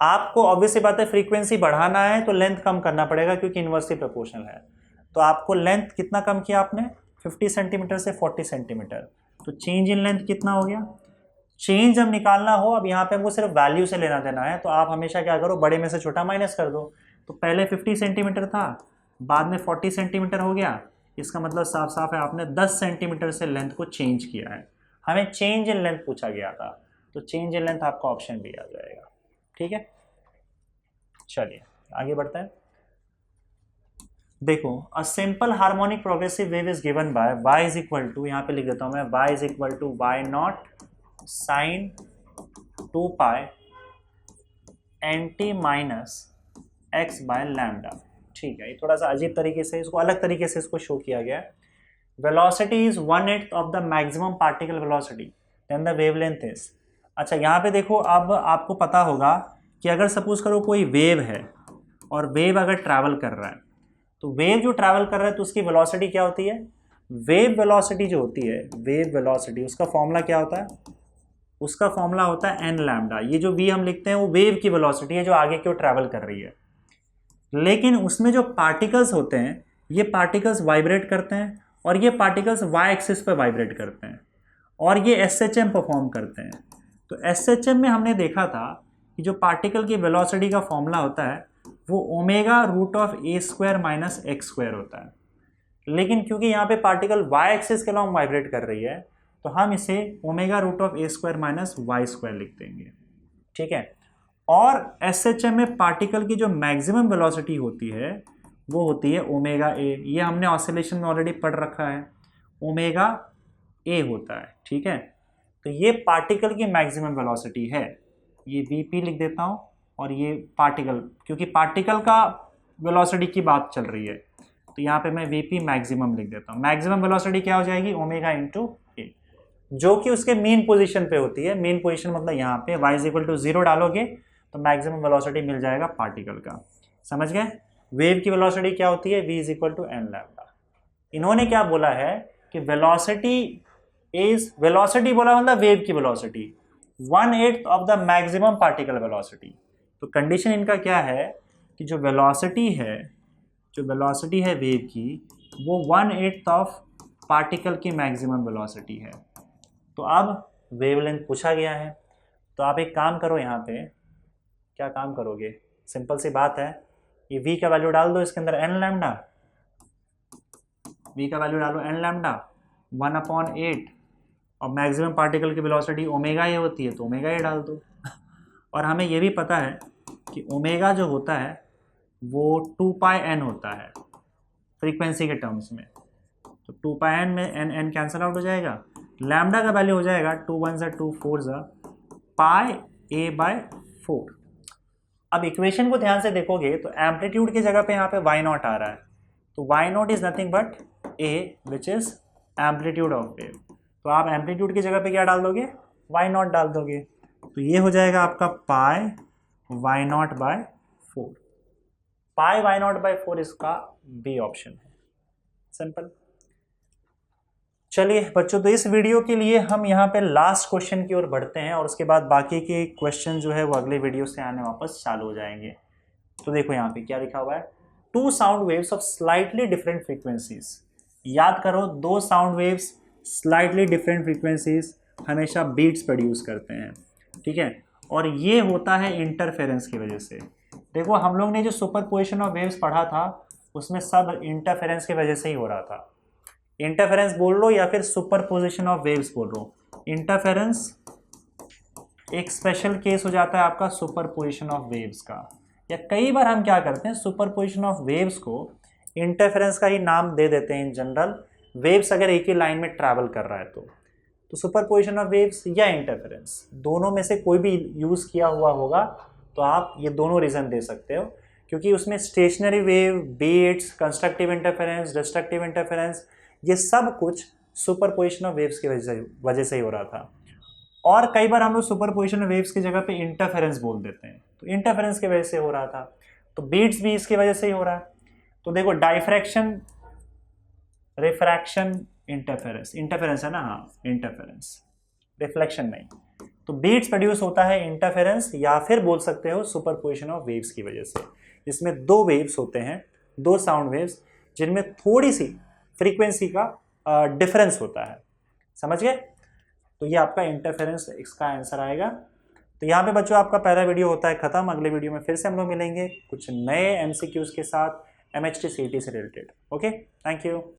आपको ऑब्वियसली बात है फ्रीक्वेंसी बढ़ाना है तो लेंथ कम करना पड़ेगा क्योंकि इनवर्सली प्रोपोर्शनल है। तो आपको लेंथ कितना कम किया आपने, 50 सेंटीमीटर से 40 सेंटीमीटर। तो चेंज इन लेंथ कितना हो गया। चेंज जब निकालना हो, अब यहाँ पे हमको सिर्फ वैल्यू से लेना देना है, तो आप हमेशा क्या करो, बड़े में से छोटा माइनस कर दो। तो पहले 50 सेंटीमीटर था, बाद में 40 सेंटीमीटर हो गया। इसका मतलब साफ साफ है आपने 10 सेंटीमीटर से लेंथ को चेंज किया है। हमें चेंज इन लेंथ पूछा गया था, तो चेंज इन लेंथ आपका ऑप्शन भी आ जाएगा। ठीक है, चलिए आगे बढ़ते हैं। देखो, a simple harmonic progressive wave is given by y is equal to, यहाँ पे लिख देता हूँ मैं, y is equal to y0 sine 2 pi nt minus x by lambda. ठीक है, ये थोड़ा सा अजीब तरीके से, इसको अलग तरीके से इसको शो किया गया है। Velocity is 1/8 of the maximum particle velocity then the wavelength is. अच्छा यहाँ पे देखो, अब आपको पता होगा कि अगर सपोज करो कोई वेव है और वेव अगर ट्रैवल कर रहा है, तो वेव जो ट्रैवल कर रहा है तो उसकी वेलोसिटी क्या होती है? वेव वेलोसिटी जो होती है, वेव वेलोसिटी, उसका फॉर्मूला क्या होता है? उसका फॉर्मूला होता है एन लैम्डा। ये जो वी हम लिखते हैं वो वेव की वेलोसिटी है जो आगे की ओर ट्रैवल कर रही है। लेकिन उसमें जो पार्टिकल्स होते हैं, ये पार्टिकल्स वाइब्रेट करते हैं और ये पार्टिकल्स वाई एक्सिस पर वाइब्रेट करते हैं और ये एसएचएम परफॉर्म करते हैं। तो एसएचएम में हमने देखा था कि जो पार्टिकल की वेलोसिटी का फॉर्मूला होता है वो omega root of a square minus x square होता है। लेकिन क्योंकि यहाँ पे पार्टिकल वाई एक्सिस के लॉन्ग वाइब्रेट कर रही है तो हम इसे omega root of a square minus y square लिख देंगे, ठीक है। और एसएचएम में पार्टिकल की जो मैक्सिमम वेलोसिटी होती है वो होती है ओमेगा ए। ये हमने ऑसिलेशन में ऑलरेडी पढ़ रखा है, ओमेगा ए होता है, ठीक है। तो ये पार्टिकल की मैक्सिमम वेलोसिटी है, ये वीपी लिख देता हूँ। और ये पार्टिकल, क्योंकि पार्टिकल का वेलोसिटी की बात चल रही है तो यहाँ पे मैं वीपी मैक्सिमम लिख देता हूँ। मैक्सिमम वेलोसिटी क्या हो जाएगी? ओमेगा इंटू ए, जो कि उसके मीन पोजीशन पे होती है। मीन पोजीशन मतलब यहाँ पे y इज इक्वल टू 0 डालोगे तो मैक्सिमम वेलोसिटी मिल जाएगा पार्टिकल का। समझ गए? वेव की वेलोसिटी क्या होती है? v is equal to n lambda. इन्होंने क्या बोला है कि वेलोसिटी इज, वेलोसिटी बोला मतलब वेव की velocity 1/8 of the maximum particle velocity. तो कंडीशन इनका क्या है कि जो वेलोसिटी है वेव की वो 1/8 ऑफ पार्टिकल की मैक्सिमम वेलोसिटी है। तो अब वेवलेंथ पूछा गया है तो आप एक काम करो, यहाँ पे क्या काम करोगे? सिंपल सी बात है, ये v का वैल्यू डाल दो इसके अंदर n लैम्डा, v का वैल्यू डालो n लैम्डा 1/8 और मैक्सिमम पार्टिकल की वेलोसिटी ओमेगा ए होती है तो ओमेगा ए डाल दो। और हमें ये भी पता है कि ओमेगा जो होता है वो 2πn होता है फ्रीक्वेंसी के टर्म्स में। तो 2πn में n कैंसिल आउट हो जाएगा, लैम्डा का वैल्यू हो जाएगा 2 1 ज़ा 2 4 ज़ा पाई ए बाय 4। अब इक्वेशन को ध्यान से देखोगे तो एम्पलीट्यूड की जगह पे यहाँ पे y नॉट आ रहा है, तो y not is nothing but a which is amplitude of wave. तो आप एम्पलीट्यूड की जगह पे क्या डाल दोगे? y नॉट डाल दोगे। तो ये हो जाएगा आपका pi y naught by 4। Pi y naught by 4 इसका बी ऑप्शन है, सिंपल। चलिए बच्चों, तो इस वीडियो के लिए हम यहाँ पे लास्ट क्वेश्चन की ओर बढ़ते हैं और उसके बाद बाकी के क्वेश्चन जो है वो अगले वीडियो से आने वापस चालू हो जाएंगे। तो देखो यहाँ पे क्या लिखा हुआ है, 2 sound waves of slightly different frequencies. याद करो, 2 sound waves slightly different frequencies हमेशा बीट्स प्रोड्यूस करते हैं, ठीक है। और ये होता है इंटरफेरेंस की वजह से। देखो हम लोग ने जो सुपरपोजिशन ऑफ वेव्स पढ़ा था उसमें सब इंटरफेरेंस की वजह से ही हो रहा था। इंटरफेरेंस बोल लो या फिर सुपरपोजिशन ऑफ वेव्स बोल लो, इंटरफेरेंस एक स्पेशल केस हो जाता है आपका सुपरपोजिशन ऑफ वेव्स का। या कई बार हम क्या करते हैं, सुपरपोजिशन ऑफ वेव्स को इंटरफेरेंस का ही नाम दे देते हैं इन जनरल, वेव्स अगर एक ही लाइन में ट्रैवल कर रहा है तो सुपरपोजिशन ऑफ वेव्स या इंटरफेरेंस दोनों में से कोई भी यूज़ किया हुआ होगा तो आप ये दोनों रीज़न दे सकते हो, क्योंकि उसमें stationary wave, beats, constructive interference, destructive interference, ये सब कुछ सुपरपोजिशन ऑफ वेव्स की वजह से ही हो रहा था। और कई बार हम लोग सुपरपोजिशन ऑफ वेव्स की जगह पे इंटरफेरेंस बोल देते हैं, तो इंटरफेरेंस की वजह से हो रहा था। तो बीट्स भी इसकी वजह से ही हो रहा है। तो देखो डाइफ्रैक्शन, रिफ्रैक्शन, इंटरफेरेंस, इंटरफेरेंस है ना, हाँ इंटरफेरेंस, रिफ्लेक्शन नहीं। तो बीट्स प्रोड्यूस होता है इंटरफेरेंस या फिर बोल सकते हो सुपरपोजिशन ऑफ वेव्स की वजह से। इसमें 2 वेव्स होते हैं, 2 साउंड वेव्स जिनमें थोड़ी सी फ्रीक्वेंसी का डिफरेंस होता है, समझ गए? तो ये आपका इंटरफेरेंस इसका आंसर आएगा। तो यहाँ पे बच्चों आपका पहला वीडियो होता है खत्म। अगले वीडियो में फिर से हम लोग मिलेंगे कुछ नए MCQs के साथ MHT CET से रिलेटेड। Okay, thank you.